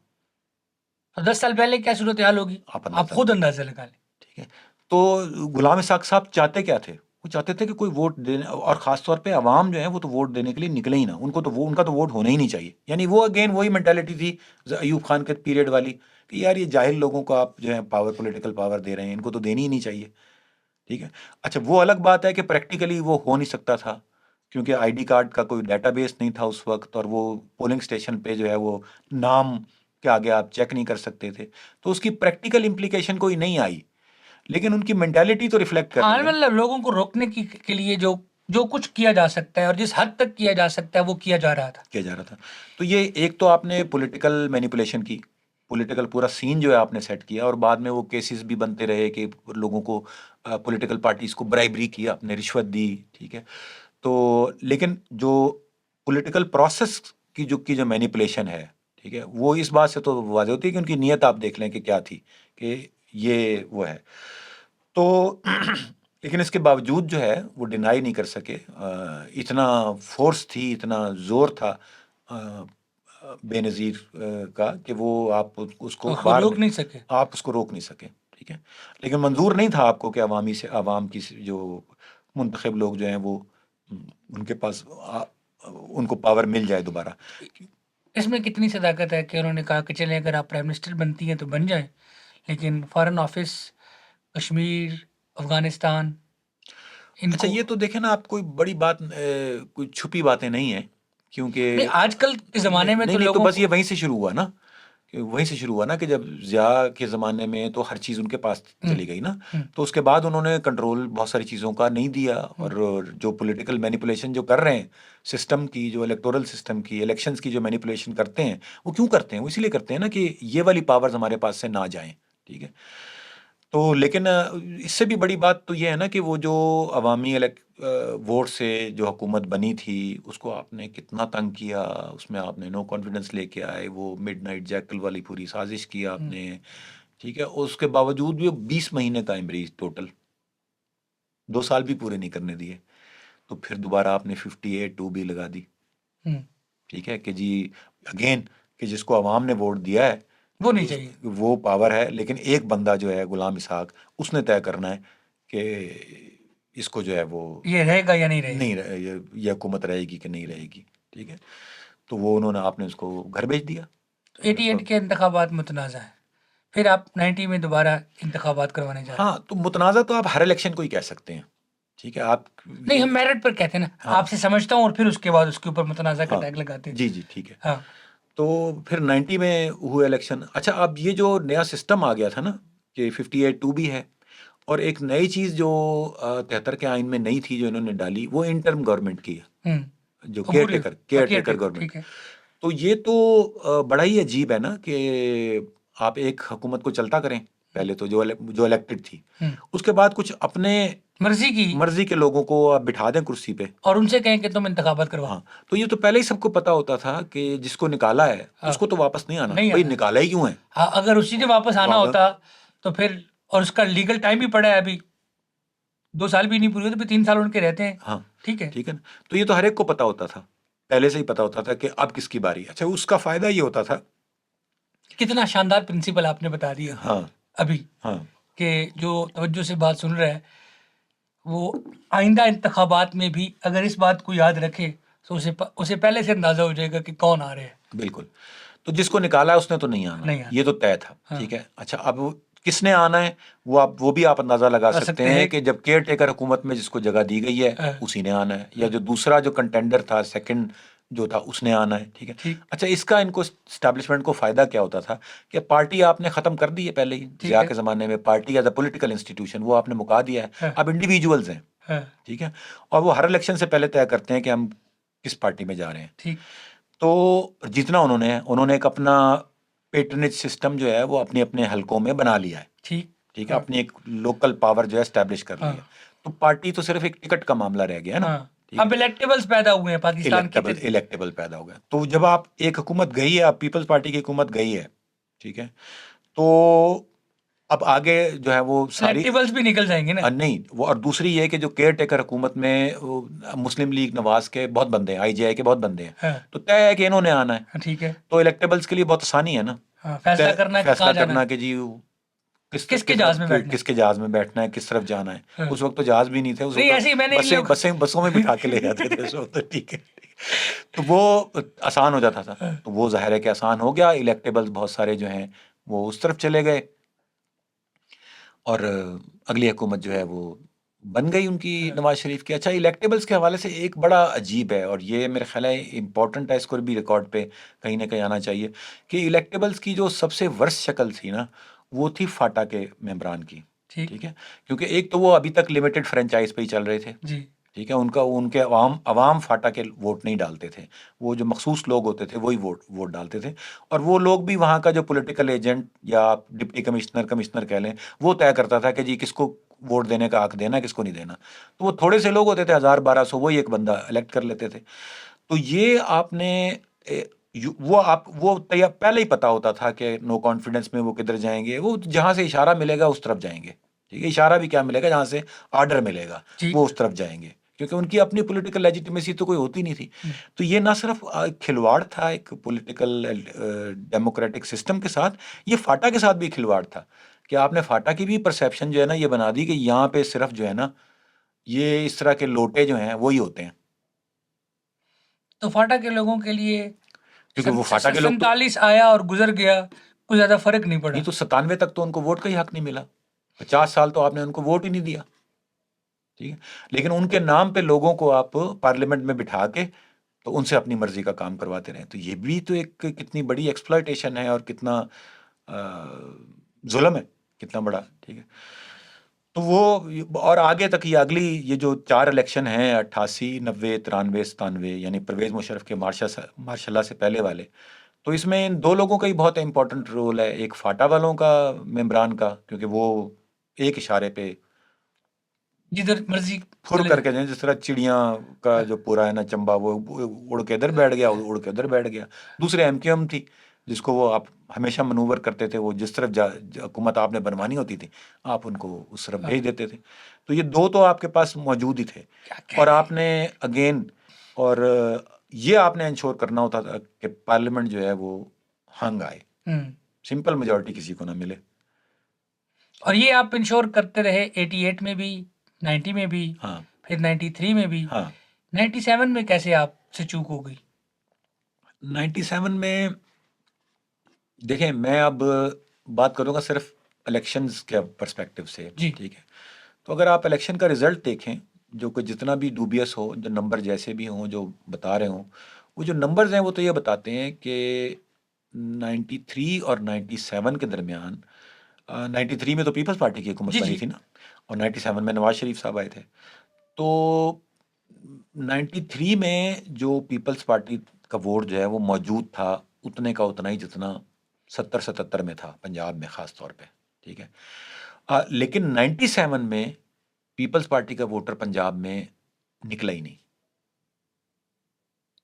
Speaker 1: तो 10 साल पहले क्या सूरत हाल होगी
Speaker 2: आप
Speaker 1: आप
Speaker 2: अंदाजा
Speaker 1: खुद अंदाजा लगा लें।
Speaker 2: ठीक है, तो गुलाम इसाक साहब चाहते क्या थे? वो चाहते थे कि कोई वोट देने, और खास तौर पे अवाम जो है वो तो वोट देने के लिए निकले ही ना, उनको तो वो उनका तो वोट होना ही नहीं चाहिए। यानी वो अगेन वही मेंटालिटी थी अयूब खान के पीरियड वाली कि यार ये जाहिल लोगों को आप जो है पावर, पॉलिटिकल पावर दे रहे हैं, इनको तो देनी ही नहीं चाहिए। ठीक है, अच्छा वो अलग बात है कि प्रैक्टिकली वो हो नहीं सकता था क्योंकि आईडी कार्ड का कोई डेटाबेस नहीं था उस वक्त, और वो पोलिंग स्टेशन पे जो है वो नाम के आगे आप चेक नहीं कर सकते थे, तो उसकी प्रैक्टिकल इम्प्लीकेशन कोई नहीं आई, लेकिन उनकी मेंटालिटी तो रिफ्लेक्ट कर
Speaker 1: हाँ
Speaker 2: रही है।
Speaker 1: मतलब लोगों को रोकने की के लिए जो जो कुछ किया जा सकता है और जिस हद तक किया जा सकता है वो किया जा रहा था।
Speaker 2: किया जा रहा था। तो ये एक तो आपने पॉलिटिकल मैनिपुलेशन की, पॉलिटिकल पूरा सीन जो है आपने सेट किया, और बाद में वो केसेस भी बनते रहे कि लोगों को, पॉलिटिकल पार्टीज को ब्राइबरी की, आपने रिश्वत दी। ठीक है, तो लेकिन जो पॉलिटिकल प्रोसेस की जो मैनिपुलेशन है, ठीक है, वो इस बात से तो वाज़ेह होती है कि उनकी नीयत आप देख लें कि क्या थी, कि ये वो है। तो लेकिन इसके बावजूद जो है वो डिनाई नहीं कर सके, इतना फोर्स थी, इतना जोर था बेनज़ीर का कि वो आप उसको
Speaker 1: तो
Speaker 2: बाहर
Speaker 1: रोक नहीं सके।
Speaker 2: आप उसको रोक नहीं सके। ठीक है, लेकिन मंजूर नहीं था आपको कि अवाम की जो मुंतखब लोग जो हैं वो, उनके पास उनको पावर मिल जाए दोबारा।
Speaker 1: इसमें कितनी सदाकत है कि उन्होंने कहा कि चलें अगर आप प्राइम मिनिस्टर बनती हैं तो बन जाएं, लेकिन फॉरेन ऑफिस, कश्मीर, अफगानिस्तान
Speaker 2: अच्छा,
Speaker 1: इनको
Speaker 2: ये तो देखें ना, आप कोई बड़ी बात, कोई छुपी बातें नहीं है, क्योंकि
Speaker 1: नहीं, आजकल के
Speaker 2: नहीं
Speaker 1: ज़माने में
Speaker 2: नहीं
Speaker 1: तो
Speaker 2: नहीं, तो
Speaker 1: लोगों
Speaker 2: बस
Speaker 1: को
Speaker 2: ये वहीं से शुरू हुआ ना, कि वहीं से शुरू हुआ ना कि जब ज़िया के ज़माने में तो हर चीज़ उनके पास
Speaker 1: हुँ,
Speaker 2: चली गई ना,
Speaker 1: हुँ,
Speaker 2: तो उसके बाद उन्होंने कंट्रोल बहुत सारी चीज़ों का नहीं दिया,
Speaker 1: हुँ,
Speaker 2: और जो पॉलिटिकल मैनिपुलेशन जो कर रहे हैं, सिस्टम की, जो इलेक्टोरल सिस्टम की, इलेक्शंस की जो मैनिपुलेशन करते हैं, वो क्यों करते हैं? वो इसीलिए करते हैं ना कि ये वाली पावर्स हमारे पास से ना जाएं। ठीक है, तो लेकिन इससे भी बड़ी बात तो ये है ना कि वो जो अवामी वोट से जो हुकूमत बनी थी उसको आपने कितना तंग किया, उसमें आपने नो कॉन्फिडेंस लेके आए, वो मिडनाइट जैकल वाली पूरी साजिश की
Speaker 1: हुँ।
Speaker 2: आपने। ठीक है, उसके बावजूद भी वो 20 महीने कायम रही टोटल, 2 साल भी पूरे नहीं करने दिए, तो फिर दोबारा आपने 58(2) भी लगा दी।
Speaker 1: हुँ,
Speaker 2: ठीक है कि जी, अगेन, कि जिसको अवाम ने वोट दिया है
Speaker 1: वो नहीं
Speaker 2: उस
Speaker 1: चाहिए।
Speaker 2: वो पावर है, लेकिन एक बंदा जो है गुलाम इसहाक, उसने तय करना है कि इसको जो है वो
Speaker 1: ये रहेगा या नहीं रहेगा।
Speaker 2: नहीं रहे, ये हुकूमत रहेगी कि नहीं रहेगी। ठीक है, तो वो उन्होंने आपने उसको घर भेज दिया।
Speaker 1: तो
Speaker 2: ठीक है,
Speaker 1: 88
Speaker 2: तो
Speaker 1: के इंतखाबात मुतनाज़ा हैं। फिर आप 90 में दोबारा इंतखाबात करवाने जा रहे हैं।
Speaker 2: हाँ, तो मुतनाज़ा तो आप हर इलेक्शन को ही कह सकते हैं। ठीक है, आप
Speaker 1: नहीं,
Speaker 2: ये
Speaker 1: हम मेरिट पर कहते हैं ना,
Speaker 2: हाँ
Speaker 1: आपसे समझता हूँ और फिर उसके बाद उसके ऊपर मुतनाज़ा का
Speaker 2: हाँ,
Speaker 1: टैग लगाते हैं।
Speaker 2: जी जी, ठीक है।
Speaker 1: हाँ,
Speaker 2: तो फिर 90 में हुए इलेक्शन। अच्छा, अब ये जो नया सिस्टम आ गया था ना कि 58(2) भी है, और एक नई चीज़ जो 73 के आइन में नई थी जो इन्होंने डाली, वो इंटर्म गवर्नमेंट की है,
Speaker 1: हुँ,
Speaker 2: जो
Speaker 1: अबूरी
Speaker 2: केयर टेकर
Speaker 1: केयरटेकर
Speaker 2: गवर्नमेंट।
Speaker 1: ठीक है।
Speaker 2: तो ये तो बड़ा ही अजीब है ना कि आप एक हुकूमत को चलता करें,
Speaker 1: हुँ,
Speaker 2: पहले तो जो इलेक्टेड थी,
Speaker 1: हुँ,
Speaker 2: उसके बाद कुछ अपने
Speaker 1: मर्ज़ी की
Speaker 2: मर्जी के लोगों को आप बिठा दें कुर्सी पे।
Speaker 1: और उनसे कहें कि तुम इंतखाबात करवाओ।
Speaker 2: हाँ, तो ये तो पहले ही सबको पता होता था कि जिसको निकाला है
Speaker 1: हाँ,
Speaker 2: उसको तो वापस नहीं आना,
Speaker 1: नहीं
Speaker 2: भाई
Speaker 1: आना है।
Speaker 2: निकाला ही क्यों है?
Speaker 1: हाँ, अगर उसी दिन वापस आना
Speaker 2: वापस,
Speaker 1: होता तो फिर और उसका लीगल टाइम भी पड़ा है अभी, 2 साल भी नहीं पूरे हुए तो फिर 3 साल उनके रहते हैं।
Speaker 2: हाँ,
Speaker 1: ठीक है।
Speaker 2: ठीक है ना? तो ये तो हर एक को पता होता था, पहले से ही पता होता था कि अब किसकी बारी है। अच्छा, उसका फ़ायदा ये होता था,
Speaker 1: कितना शानदार प्रिंसिपल आपने बता दिया
Speaker 2: हाँ,
Speaker 1: अभी,
Speaker 2: हाँ,
Speaker 1: कि जो तवज्जो से बात सुन रहा है वो आइंदा इंतखाबात में भी अगर इस बात को याद रखे तो उसे पहले से अंदाज़ा हो जाएगा कि कौन आ रहे हैं।
Speaker 2: बिल्कुल। तो जिसको निकाला है उसने तो नहीं आना,
Speaker 1: नहीं आना।
Speaker 2: ये तो तय था।
Speaker 1: हाँ।
Speaker 2: ठीक है, अच्छा अब किसने आना है वो भी आप अंदाजा लगा
Speaker 1: आ
Speaker 2: सकते
Speaker 1: सकते
Speaker 2: हैं
Speaker 1: हैं।
Speaker 2: कि जब केयर टेकर हुकूमत में जिसको जगह दी गई है
Speaker 1: हाँ।
Speaker 2: उसी ने आना है, या जो दूसरा जो कंटेंडर था सेकंड जो था उसने आना है। ठीक है,
Speaker 1: ठीक
Speaker 2: अच्छा इसका इनको स्टैब्लिशमेंट को फायदा क्या होता था कि पार्टी आपने खत्म कर दी है पहले ही,
Speaker 1: ठीक
Speaker 2: जिया
Speaker 1: है।
Speaker 2: के जमाने में party as a political institution वो आपने मुका दिया है,
Speaker 1: हाँ।
Speaker 2: अब इंडिविजुअल्स हैं।
Speaker 1: हाँ।
Speaker 2: ठीक है, और वो हर इलेक्शन से पहले तय करते हैं कि हम किस पार्टी में जा रहे हैं।
Speaker 1: ठीक।
Speaker 2: तो जितना उन्होंने एक अपना पेट्रनेज सिस्टम जो है वो अपने अपने हलकों में बना लिया है।
Speaker 1: ठीक।
Speaker 2: ठीक है,
Speaker 1: हाँ।
Speaker 2: अपनी एक लोकल पावर जो है स्टैब्लिश कर ली है।
Speaker 1: हाँ।
Speaker 2: तो पार्टी तो सिर्फ एक टिकट का मामला रह गया है ना।
Speaker 1: हाँ।
Speaker 2: ठीक
Speaker 1: अब
Speaker 2: है,
Speaker 1: इलेक्टेबल्स पैदा हुए हैं पाकिस्तान की
Speaker 2: इलेक्टेबल पैदा हो गया। तो जब आप एक हुकूमत गई है, आप पीपल्स पार्टी की हुकूमत गई है, ठीक है, तो अब आगे जो है वो सारी
Speaker 1: इलेक्टेबल्स भी निकल जाएंगे ना।
Speaker 2: नहीं, वो और दूसरी ये कि जो केयर टेकर हुकूमत में मुस्लिम लीग नवाज के बहुत बंदे हैं, आईजीआई के बहुत बंदे हैं,
Speaker 1: हाँ।
Speaker 2: तो तय है कि इन्होंने आना है।
Speaker 1: हाँ, ठीक है।
Speaker 2: तो इलेक्टेबल्स के लिए बहुत आसानी है ना,
Speaker 1: हाँ, फैसला करना कि
Speaker 2: फैसला
Speaker 1: कहाँ जाना
Speaker 2: करना
Speaker 1: है,
Speaker 2: कि जी
Speaker 1: किसके जहाज में बैठना है।
Speaker 2: किसके जहाज में बैठना है, किस तरफ जाना है।
Speaker 1: हाँ।
Speaker 2: उस वक्त तो जहाज भी नहीं थे, उस
Speaker 1: नहीं,
Speaker 2: वक्त
Speaker 1: ऐसे ही मैंने इन लोग
Speaker 2: बसों में बिठा के ले जाते थे उस वक्त तो। ठीक है, तो वो आसान हो जाता था।
Speaker 1: हाँ।
Speaker 2: तो वो जाहिर है कि आसान हो गया, इलेक्टेबल्स बहुत सारे जो हैं वो उस तरफ चले गए, और अगली हुकूमत जो है वो बन गई उनकी,
Speaker 1: हाँ।
Speaker 2: नवाज शरीफ की। अच्छा, इलेक्टेबल्स के हवाले से एक बड़ा अजीब है, और ये मेरे ख्याल है इम्पोर्टेंट है, इसको भी रिकॉर्ड पे कहीं ना कहीं आना चाहिए, कि इलेक्टेबल्स की जो सबसे वर्स्ट शक्ल थी ना, वो थी फाटा के मेंबरान की।
Speaker 1: ठीक।
Speaker 2: ठीक है, क्योंकि एक तो वो अभी तक लिमिटेड फ्रेंचाइज पे ही चल रहे थे।
Speaker 1: जी।
Speaker 2: ठीक है, उनके अवाम फाटा के वोट नहीं डालते थे, वो जो मखसूस लोग होते थे वही वोट डालते थे, और वो लोग भी वहाँ का जो पॉलिटिकल एजेंट या आप डिप्टी कमिश्नर कह लें, वो तय करता था कि जी किसको वोट देने का हक देना, किसको नहीं देना। तो वो थोड़े से लोग होते थे, 1000-1200, वही एक बंदा इलेक्ट कर लेते थे। तो ये आपने वो तैयार पहले ही पता होता था कि नो कॉन्फिडेंस में वो किधर जाएंगे, वो जहाँ से इशारा मिलेगा उस तरफ जाएंगे। ठीक है, इशारा भी क्या मिलेगा, जहाँ से आर्डर मिलेगा
Speaker 1: ठीक।
Speaker 2: वो उस तरफ जाएंगे, क्योंकि उनकी अपनी पॉलिटिकल लेजिटिमेसी तो कोई होती नहीं थी। तो ये ना सिर्फ खिलवाड़ था एक पॉलिटिकल डेमोक्रेटिक सिस्टम के साथ, ये फाटा के साथ भी खिलवाड़ था, कि आपने फाटा की भी परसेप्शन जो है ना ये बना दी कि यहाँ पे सिर्फ जो है ना ये इस तरह के लोटे जो हैं वही होते हैं।
Speaker 1: तो फाटा के लोगों के लिए
Speaker 2: क्योंकि वो फाटा के लोग तो
Speaker 1: 47 आया और गुजर गया, कुछ ज्यादा फर्क नहीं पड़ा।
Speaker 2: नहीं, तो 97 तक तो उनको वोट का ही हक नहीं मिला, 50 साल तो आपने उनको वोट ही नहीं दिया। ठीक है, लेकिन उनके नाम पे लोगों को आप पार्लियामेंट में बिठा के तो उनसे अपनी मर्जी का काम करवाते रहे। तो ये भी तो एक कितनी बड़ी एक्सप्लॉयटेशन है, और कितना जुल्म है, कितना बड़ा। ठीक है, तो वो और आगे तक ये जो 4 इलेक्शन हैं, 88, 90, 93, 97, यानी परवेज मुशर्रफ के मार्शल्लाह से पहले वाले, तो इसमें इन 2 लोगों का ही बहुत इंपॉर्टेंट रोल है। एक फाटा वालों का, मेम्बरान का, क्योंकि वो एक इशारे पे
Speaker 1: जिधर मर्जी
Speaker 2: फुर
Speaker 1: चले
Speaker 2: करके जाए, जिस तरह चिड़िया का जो पूरा है ना चंबा, वो उड़ के इधर बैठ गया, उड़ के उधर बैठ गया। दूसरे एमक्यूएम थी, जिसको वो आप हमेशा मनूवर करते थे, वो जिस तरफ हुकूमत आपने बनवानी होती थी आप उनको उस तरफ भेज देते थे। तो ये 2 तो आपके पास मौजूद ही थे,
Speaker 1: क्या कह
Speaker 2: और
Speaker 1: रहे हैं।
Speaker 2: आपने अगेन और ये आपने इंश्योर करना होता था कि पार्लियामेंट जो है वो हंग आए, सिंपल मेजोरिटी किसी को ना मिले।
Speaker 1: और ये आप इंश्योर करते रहे 88 में भी, 90 में भी,
Speaker 2: हाँ,
Speaker 1: फिर 93 में भी।
Speaker 2: हाँ,
Speaker 1: 97 में कैसे आपसे चूक हो गई?
Speaker 2: 97 में देखें, मैं अब बात करूंगा सिर्फ इलेक्शंस के पर्सपेक्टिव से।
Speaker 1: जी।
Speaker 2: ठीक है, तो अगर आप इलेक्शन का रिजल्ट देखें, जो कि जितना भी डूबियस हो, जो नंबर जैसे भी हों, जो बता रहे हों, वो जो नंबर्स हैं वो तो ये बताते हैं कि 93 और 97 के दरमियान, 93 में तो पीपल्स पार्टी की हुकूमत
Speaker 1: जी।
Speaker 2: बनी
Speaker 1: जी।
Speaker 2: थी ना, और 97 में नवाज शरीफ साहब आए थे। तो 93 में जो पीपल्स पार्टी का वोट जो है वो मौजूद था, उतने का उतना ही जितना 70-77 में था, पंजाब में ख़ास तौर पे। ठीक है, लेकिन 97 में पीपल्स पार्टी का वोटर पंजाब में निकला ही नहीं।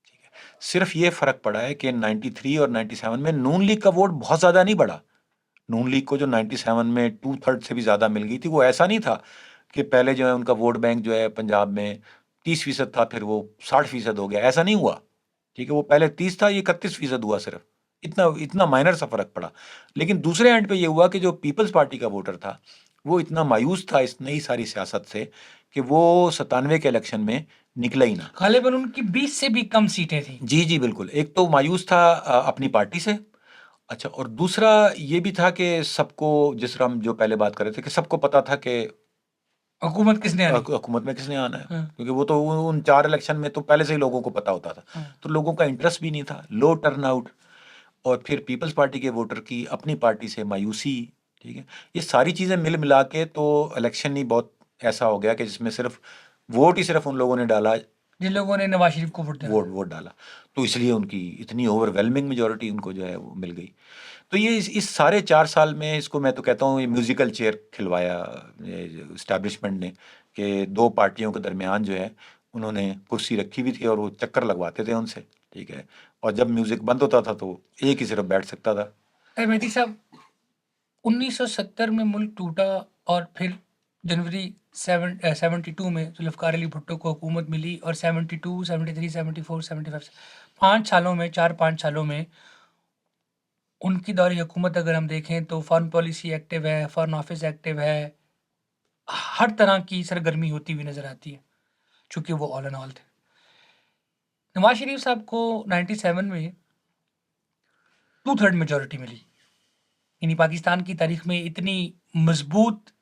Speaker 2: ठीक है, सिर्फ ये फ़र्क पड़ा है कि 93 और 97 में नून लीग का वोट बहुत ज़्यादा नहीं बढ़ा। नून लीग को जो 97 में 2/3 से भी ज़्यादा मिल गई थी, वो ऐसा नहीं था कि पहले जो है उनका वोट बैंक जो है पंजाब में 30% था, फिर वो 60% हो गया, ऐसा नहीं हुआ। ठीक है, वो पहले 30 था, ये 31% हुआ सिर्फ, इतना इतना माइनर सा फर्क पड़ा। लेकिन दूसरे एंड पे ये हुआ कि जो पीपल्स पार्टी का वोटर था वो इतना मायूस था इस नई सारी सियासत से कि वो 97 के इलेक्शन में निकला ही ना।
Speaker 1: गालिबन उनकी 20 से भी कम सीटें थी।
Speaker 2: जी जी बिल्कुल, एक तो मायूस था अपनी पार्टी से, अच्छा, और दूसरा ये भी था कि सबको, जिस तरह हम जो पहले बात कर रहे थे, कि सबको पता था कि
Speaker 1: हुकूमत किसने आनी।
Speaker 2: हुकूमत में किसने आना है,
Speaker 1: हाँ,
Speaker 2: क्योंकि वो तो उन 4 इलेक्शन में तो पहले से ही लोगों को पता होता था।
Speaker 1: हाँ।
Speaker 2: तो लोगों का इंटरेस्ट भी नहीं था, लो टर्नआउट, और फिर पीपल्स पार्टी के वोटर की अपनी पार्टी से मायूसी, ठीक है? ये सारी चीज़ें मिल मिला के तो इलेक्शन ही बहुत ऐसा हो गया कि जिसमें सिर्फ वोट ही सिर्फ उन लोगों ने डाला,
Speaker 1: जिन लोगों ने नवाज शरीफ को वोट दिया
Speaker 2: वोट
Speaker 1: था।
Speaker 2: वोट डाला। तो इसलिए उनकी इतनी ओवरवेलमिंग मेजॉरिटी उनको जो है वो मिल गई। तो ये इस सारे 4 साल में, इसको मैं तो कहता हूँ ये म्यूजिकल चेयर खिलवाया एस्टैब्लिशमेंट ने, कि 2 पार्टियों के दरमियान जो है उन्होंने कुर्सी रखी हुई थी और वो चक्कर लगवाते थे उनसे, ठीक है? और जब म्यूजिक बंद होता था तो एक ही सिर्फ बैठ सकता था।
Speaker 1: मेहदी साहब, 1970 में मुल्क टूटा और फिर जनवरी 72 में जुल्फ़िकार अली भुट्टो को हुकूमत मिली और 72, 73, 74, 75 5 सालों में 4-5 सालों में उनकी दौर हुकूमत अगर हम देखें तो फॉरेन पॉलिसी एक्टिव है, फॉरेन ऑफिस एक्टिव है, हर तरह की सरगर्मी होती हुई नज़र आती है, चूँकि वो ऑल इन ऑल थे। नवाज शरीफ साहब को 97 में 2/3 मेजॉरिटी मिली, यानी पाकिस्तान की तारीख में इतनी मजबूत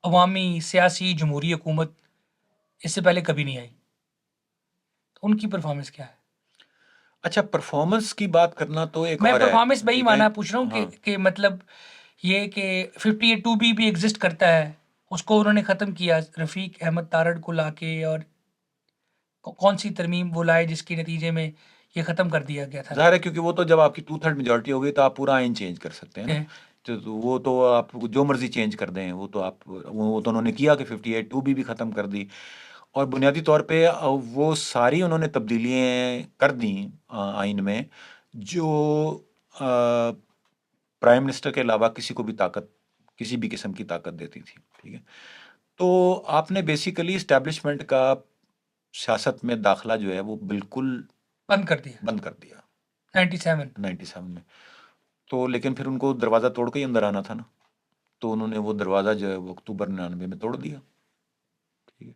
Speaker 1: अवामी सियासी जमहूरी हुकूमत इससे पहले कभी नहीं आई। तो उनकी परफॉर्मेंस क्या है?
Speaker 2: अच्छा, परफॉर्मेंस की बात करना तो एक
Speaker 1: मैं
Speaker 2: और है,
Speaker 1: परफॉर्मेंस
Speaker 2: ठीक है?
Speaker 1: बेईमाना पूछ रहा हूँ
Speaker 2: हाँ।
Speaker 1: कि मतलब ये कि 58 भी एग्जिस्ट करता है, उसको उन्होंने ख़त्म किया रफ़ीक अहमद तारड़ को लाके, और कौन सी तरमीम वो लाए जिसके नतीजे में ये ख़त्म कर दिया गया था।
Speaker 2: ज़ाहिर है, क्योंकि वो तो जब आपकी 2/3 मेजॉरिटी हो गई तो आप पूरा आइन चेंज कर सकते हैं ना।
Speaker 1: ए,
Speaker 2: तो वो तो आप जो मर्ज़ी चेंज कर दें, वो तो आप, वो तो उन्होंने किया कि 58 टू भी ख़त्म कर दी। और बुनियादी तौर पे वो सारी उन्होंने तब्दीलियाँ कर दी आइन में, जो प्राइम मिनिस्टर के अलावा किसी को भी ताकत, किसी भी किस्म की ताकत देती थी, ठीक है? तो आपने बेसिकली एस्टैब्लिशमेंट का सियासत में दाखिला जो है वो बिल्कुल
Speaker 1: बंद कर दिया
Speaker 2: बंद कर दिया
Speaker 1: 97।
Speaker 2: 97 में। तो लेकिन फिर उनको दरवाज़ा तोड़ के ही अंदर आना था ना, तो उन्होंने वो दरवाज़ा जो है वो अक्टूबर 99 में तोड़ दिया, ठीक है?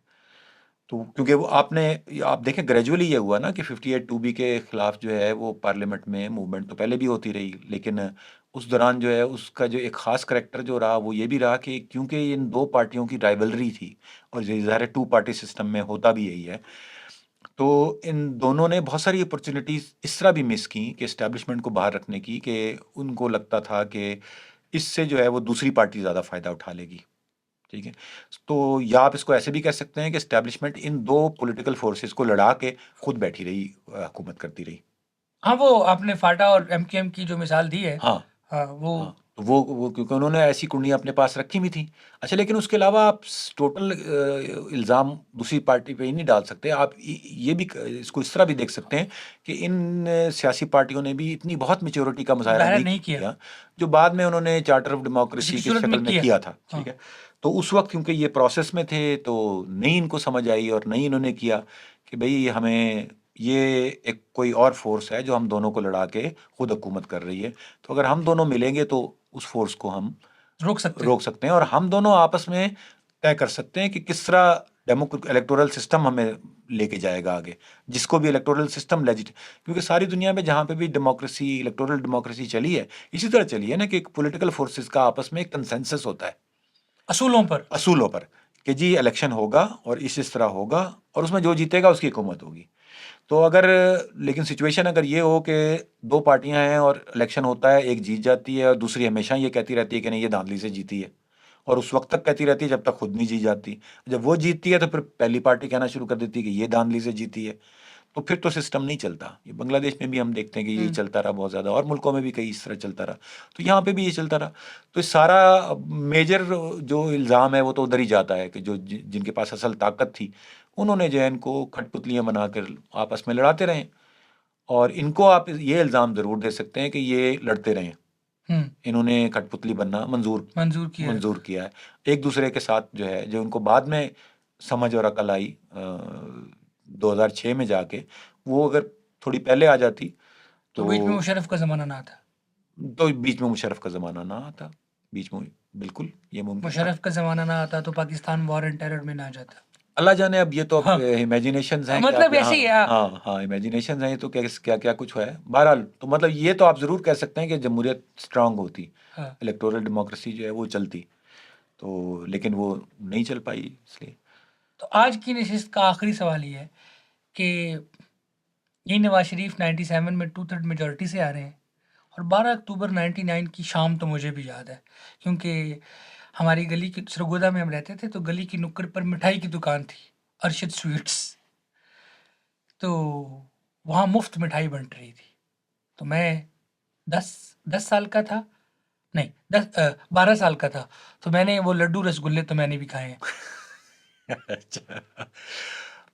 Speaker 2: तो क्योंकि वो आपने, आप देखें ग्रेजुअली ये हुआ ना कि 58 टू बी के खिलाफ जो है वो पार्लियामेंट में मूवमेंट तो पहले भी होती रही, लेकिन उस दौरान जो है उसका जो एक ख़ास करैक्टर जो रहा वो ये भी रहा कि क्योंकि इन 2 पार्टियों की राइवलरी थी, और ज़ाहिर है 2 पार्टी सिस्टम में होता भी यही है। तो इन दोनों ने बहुत सारी अपॉर्च्युनिटीज़ इस तरह भी मिस की कि एस्टैब्लिशमेंट को बाहर रखने की, कि उनको लगता था कि इससे जो है वो दूसरी पार्टी ज़्यादा फ़ायदा उठा लेगी, ठीक है? तो या आप इसको ऐसे भी कह सकते हैं कि एस्टैब्लिशमेंट इन 2 पॉलिटिकल फोर्सेस को लड़ा के खुद बैठी रही, हुकूमत करती रही।
Speaker 1: हाँ, वो आपने फाटा और एमकेएम की जो मिसाल दी है,
Speaker 2: हाँ,
Speaker 1: हाँ, वो
Speaker 2: हाँ, तो वो क्योंकि उन्होंने ऐसी कुंडियाँ अपने पास रखी हुई थी। अच्छा, लेकिन उसके अलावा आप टोटल इल्ज़ाम दूसरी पार्टी पे ही नहीं डाल सकते। आप ये भी इसको इस तरह भी देख सकते हैं कि इन सियासी पार्टियों ने भी इतनी बहुत मैच्योरिटी का मुज़ाहिरा
Speaker 1: मुज़ाहिरा
Speaker 2: नहीं
Speaker 1: नहीं किया,
Speaker 2: किया, जो बाद में उन्होंने चार्टर ऑफ
Speaker 1: किसी
Speaker 2: डेमोक्रेसी
Speaker 1: की
Speaker 2: की
Speaker 1: सूरत
Speaker 2: शक्ल
Speaker 1: में
Speaker 2: में
Speaker 1: किया।
Speaker 2: किया था, ठीक
Speaker 1: हाँ,
Speaker 2: है? तो उस वक़्त क्योंकि ये प्रोसेस में थे, तो नहीं इनको समझ आई और नहीं इन्होंने किया कि भई हमें ये एक कोई और फ़ोर्स है जो हम दोनों को लड़ा के खुद हुकूमत कर रही है। तो अगर हम दोनों मिलेंगे तो उस फ़ोर्स को हम
Speaker 1: रोक सकते हैं।
Speaker 2: रोक सकते हैं, और हम दोनों आपस में तय कर सकते हैं कि किस तरह इलेक्टोरल सिस्टम हमें लेके जाएगा आगे, जिसको भी इलेक्टोरल सिस्टम लेजिट, क्योंकि सारी दुनिया में जहाँ पे भी डेमोक्रेसी, इलेक्टोरल डेमोक्रेसी चली है, इसी तरह चली है ना, कि पॉलिटिकल फोर्सेस का आपस में एक कंसेंसस होता है
Speaker 1: असूलों पर।
Speaker 2: असूलों पर, कि जी इलेक्शन होगा और इस तरह होगा, और उसमें जो जीतेगा उसकी हुकूमत होगी। तो अगर, लेकिन सिचुएशन अगर ये हो कि 2 पार्टियां हैं और इलेक्शन होता है, एक जीत जाती है और दूसरी हमेशा ये कहती रहती है कि नहीं ये धांधली से जीती है, और उस वक्त तक कहती रहती है जब तक खुद नहीं जीत जाती। जब वो जीतती है तो फिर पहली पार्टी कहना शुरू कर देती है कि ये धांधली से जीती है। तो फिर तो सिस्टम नहीं चलता। ये बांग्लादेश में भी हम देखते हैं कि ये
Speaker 1: हुँ।
Speaker 2: चलता रहा बहुत ज़्यादा, और मुल्कों में भी कई इस तरह चलता रहा। तो यहाँ पे भी ये चलता रहा। तो ये सारा मेजर जो इल्ज़ाम है वो तो उधर ही जाता है कि जो जिनके पास असल ताकत थी, उन्होंने जो है इनको कठपुतलियाँ बनाकर आपस में लड़ाते रहे। और इनको आप ये इल्ज़ाम ज़रूर दे सकते हैं कि ये लड़ते रहे।
Speaker 1: हुँ,
Speaker 2: इन्होंने कठपुतली बनना
Speaker 1: मंज़ूर किया है।
Speaker 2: मंज़ूर किया है। एक दूसरे के साथ जो है, जो उनको बाद में समझ और अकल आई 2006 में जाके, वो अगर थोड़ी पहले आ जाती
Speaker 1: तो बीच में
Speaker 2: तो
Speaker 1: मुशर्रफ का ज़माना ना था।
Speaker 2: बीच में मुशर्रफ का ज़माना ना आता। बीच में बिल्कुल ये मुमकिन था।
Speaker 1: मुशर्रफ का ज़माना ना आता तो पाकिस्तान वॉर एंड टेरर में ना जाता।
Speaker 2: अल्लाह जाने, अब ये तो
Speaker 1: हाँ
Speaker 2: इमेजिनेशंस हैं कि
Speaker 1: मतलब
Speaker 2: आप,
Speaker 1: ऐसे ही
Speaker 2: हाँ हाँ हाँ, इमेजिनेशंस हैं, तो क्या क्या क्या कुछ है। बहरहाल तो मतलब ये तो आप ज़रूर कह सकते हैं कि जमहूरियत स्ट्रांग होती,
Speaker 1: हाँ।
Speaker 2: इलेक्टोरल डेमोक्रेसी जो है वो चलती, तो लेकिन वो नहीं चल पाई इसलिए।
Speaker 1: तो आज की नशिस्त का आखिरी सवाल ये है कि ये नवाज शरीफ 97 में 2/3 मेजोरिटी से आ रहे हैं और 12 अक्टूबर 99 की शाम तो मुझे भी याद है, क्योंकि हमारी गली की सरगोदा में हम रहते थे, तो गली की नुक्कड़ पर मिठाई की दुकान थी, अरशद स्वीट्स। तो वहाँ मुफ्त मिठाई बंट रही थी। तो मैं 10 साल का था, नहीं 12 साल का था। तो मैंने वो लड्डू रसगुल्ले तो मैंने भी खाए हैं।
Speaker 2: अच्छा।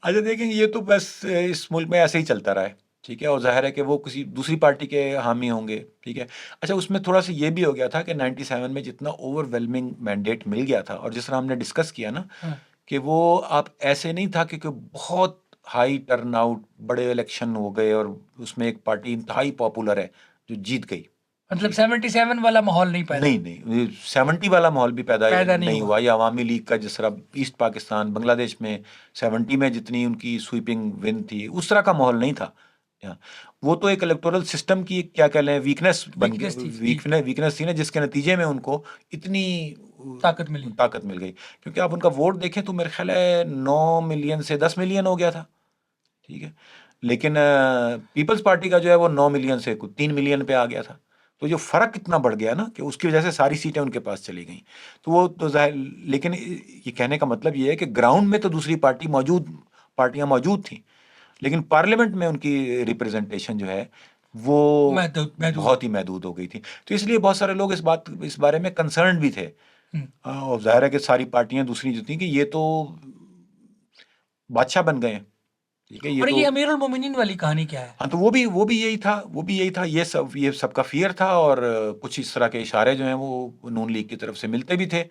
Speaker 2: अच्छा देखेंगे, ये तो बस इस मुल्क में ऐसे ही चलता रहा है, ठीक है, और जाहिर है कि वो किसी दूसरी पार्टी के हामी होंगे, ठीक है। अच्छा, उसमें थोड़ा सा ये भी हो गया था कि 97 में जितना ओवरवेलमिंग मैंडेट मिल गया था, और जिस तरह हमने डिस्कस किया ना,
Speaker 1: हाँ,
Speaker 2: कि वो आप ऐसे नहीं था कि बहुत हाई टर्नआउट, बड़े इलेक्शन हो गए और उसमें एक पार्टी इंतहाई पॉपुलर है जो जीत गई।
Speaker 1: मतलब
Speaker 2: ठीक,
Speaker 1: 77 वाला माहौल नहीं पैदा
Speaker 2: नहीं नहीं, 70 वाला माहौल भी पैदा
Speaker 1: पैदा नहीं
Speaker 2: नहीं
Speaker 1: हुआ।
Speaker 2: हुआ, या अवामी लीग का जिस तरह ईस्ट पाकिस्तान बांग्लादेश में 70 में जितनी उनकी स्वीपिंग विन थी, उस तरह का माहौल नहीं था यहाँ। वो तो एक इलेक्टोरल सिस्टम की क्या कह लें, वीकनेस बन के,
Speaker 1: वीकनेस थी जी,
Speaker 2: वीकनेस थी ना, जिसके नतीजे में उनको इतनी
Speaker 1: ताकत मिली।
Speaker 2: ताकत मिल गई। क्योंकि आप उनका वोट देखें तो मेरे ख्याल है 9 मिलियन से 10 मिलियन हो गया था, ठीक है, लेकिन पीपल्स पार्टी का जो है वो 9 मिलियन से कुछ 3 मिलियन पे आ गया था। तो जो फर्क इतना बढ़ गया ना कि उसकी वजह से सारी सीटें उनके पास चली गई। तो वो तो जाहिर, लेकिन ये कहने का मतलब ये है कि ग्राउंड में तो दूसरी पार्टियां मौजूद थी, लेकिन पार्लियामेंट में उनकी रिप्रेजेंटेशन जो है वो
Speaker 1: महदूद महदूद
Speaker 2: बहुत ही महदूद हो गई थी। तो इसलिए बहुत सारे लोग इस बारे में कंसर्न भी थे।
Speaker 1: हम्म।
Speaker 2: और जाहिर है कि सारी पार्टियां दूसरी जो थी कि ये तो बादशाह बन गए हैं, ठीक है, ये
Speaker 1: और
Speaker 2: तो।
Speaker 1: ये अमीरुल मोमिनीन वाली कहानी क्या है?
Speaker 2: हाँ, तो वो भी यही था, ये सबका फियर था, और कुछ इस तरह के इशारे जो हैं वो नून लीग की तरफ से मिलते भी थे।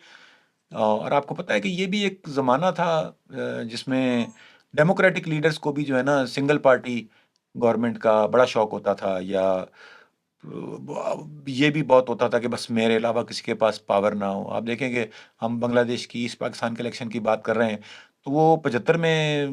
Speaker 2: और आपको पता है कि ये भी एक ज़माना था जिसमें डेमोक्रेटिक लीडर्स को भी जो है ना सिंगल पार्टी गवर्नमेंट का बड़ा शौक होता था, या ये भी बहुत होता था कि बस मेरे अलावा किसी के पास पावर ना हो। आप देखेंगे, हम बांग्लादेश की, ईस्ट पाकिस्तान के इलेक्शन की बात कर रहे हैं, तो वो 75 में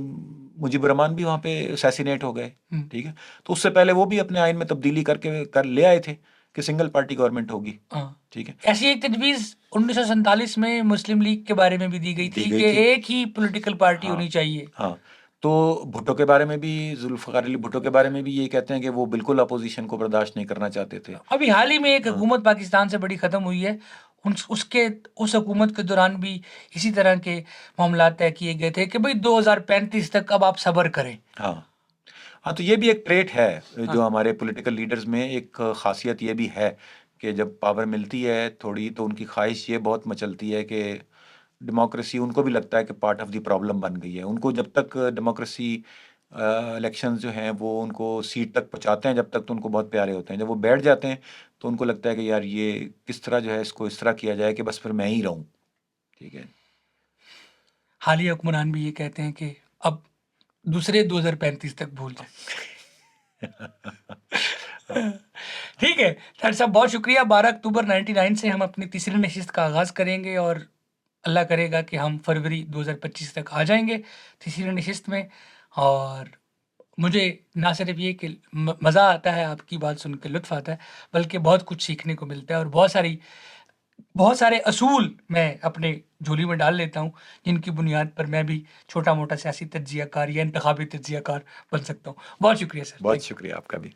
Speaker 2: मुजीब रहमान भी वहाँ पे असैसिनेट हो गए,
Speaker 1: हम्म।
Speaker 2: ठीक है। तो उससे पहले वो भी अपने आइन में तब्दीली करके कर ले आए थे कि सिंगल पार्टी गवर्नमेंट होगी,
Speaker 1: हाँ,
Speaker 2: ठीक है,
Speaker 1: ऐसी एक तजवीज़ 1947 में मुस्लिम लीग के बारे में भी दी गई
Speaker 2: दी
Speaker 1: थी
Speaker 2: गई
Speaker 1: कि
Speaker 2: थी।
Speaker 1: एक ही पॉलिटिकल पार्टी
Speaker 2: हाँ
Speaker 1: होनी चाहिए।
Speaker 2: हाँ, तो भुट्टो के बारे में भी, जुल्फ़िकार अली भुट्टो के बारे में भी ये कहते हैं कि वो बिल्कुल अपोजिशन को बर्दाश्त नहीं करना चाहते थे।
Speaker 1: अभी हाल ही में एक
Speaker 2: हाँ
Speaker 1: हुकूमत पाकिस्तान से बड़ी ख़त्म हुई है। उस हुकूमत के दौरान भी इसी तरह के मामला तय किए गए थे कि भाई 2035 तक अब आप सब्र करें।
Speaker 2: हाँ हाँ, तो ये भी एक ट्रेट है
Speaker 1: हाँ,
Speaker 2: जो हमारे पॉलिटिकल लीडर्स में, एक खासियत ये भी है कि जब पावर मिलती है थोड़ी, तो उनकी ख्वाहिश ये बहुत मचलती है कि डेमोक्रेसी, उनको भी लगता है कि पार्ट ऑफ द प्रॉब्लम बन गई है। उनको जब तक डेमोक्रेसी इलेक्शंस जो हैं वो उनको सीट तक पहुंचाते हैं जब तक, तो उनको बहुत प्यारे होते हैं। जब वो बैठ जाते हैं तो उनको लगता है कि यार ये किस तरह जो है इसको इस तरह किया जाए कि बस फिर मैं ही रहूं, ठीक है।
Speaker 1: हालिया हुक्मरान भी ये कहते हैं कि अब दूसरे 2035 तक भूल जाए। ठीक है सर साहब, बहुत शुक्रिया। 12 अक्टूबर 99 से हम अपनी तीसरी नशिस्त का आगाज़ करेंगे और अल्लाह करेगा कि हम फरवरी 2025 तक आ जाएंगे तीसरी नशिस्त में। और मुझे ना सिर्फ ये कि मज़ा आता है, आपकी बात सुन के लुत्फ़ आता है, बल्कि बहुत कुछ सीखने को मिलता है और बहुत सारे असूल मैं अपने झोली में डाल लेता हूँ, जिनकी बुनियाद पर मैं भी छोटा-मोटा सियासी तज्ज़ियाकार या इंतखाबी तज्ज़ियाकार बन सकता हूँ। बहुत शुक्रिया सर,
Speaker 2: बहुत
Speaker 1: थैंक यू।
Speaker 2: शुक्रिया आपका भी।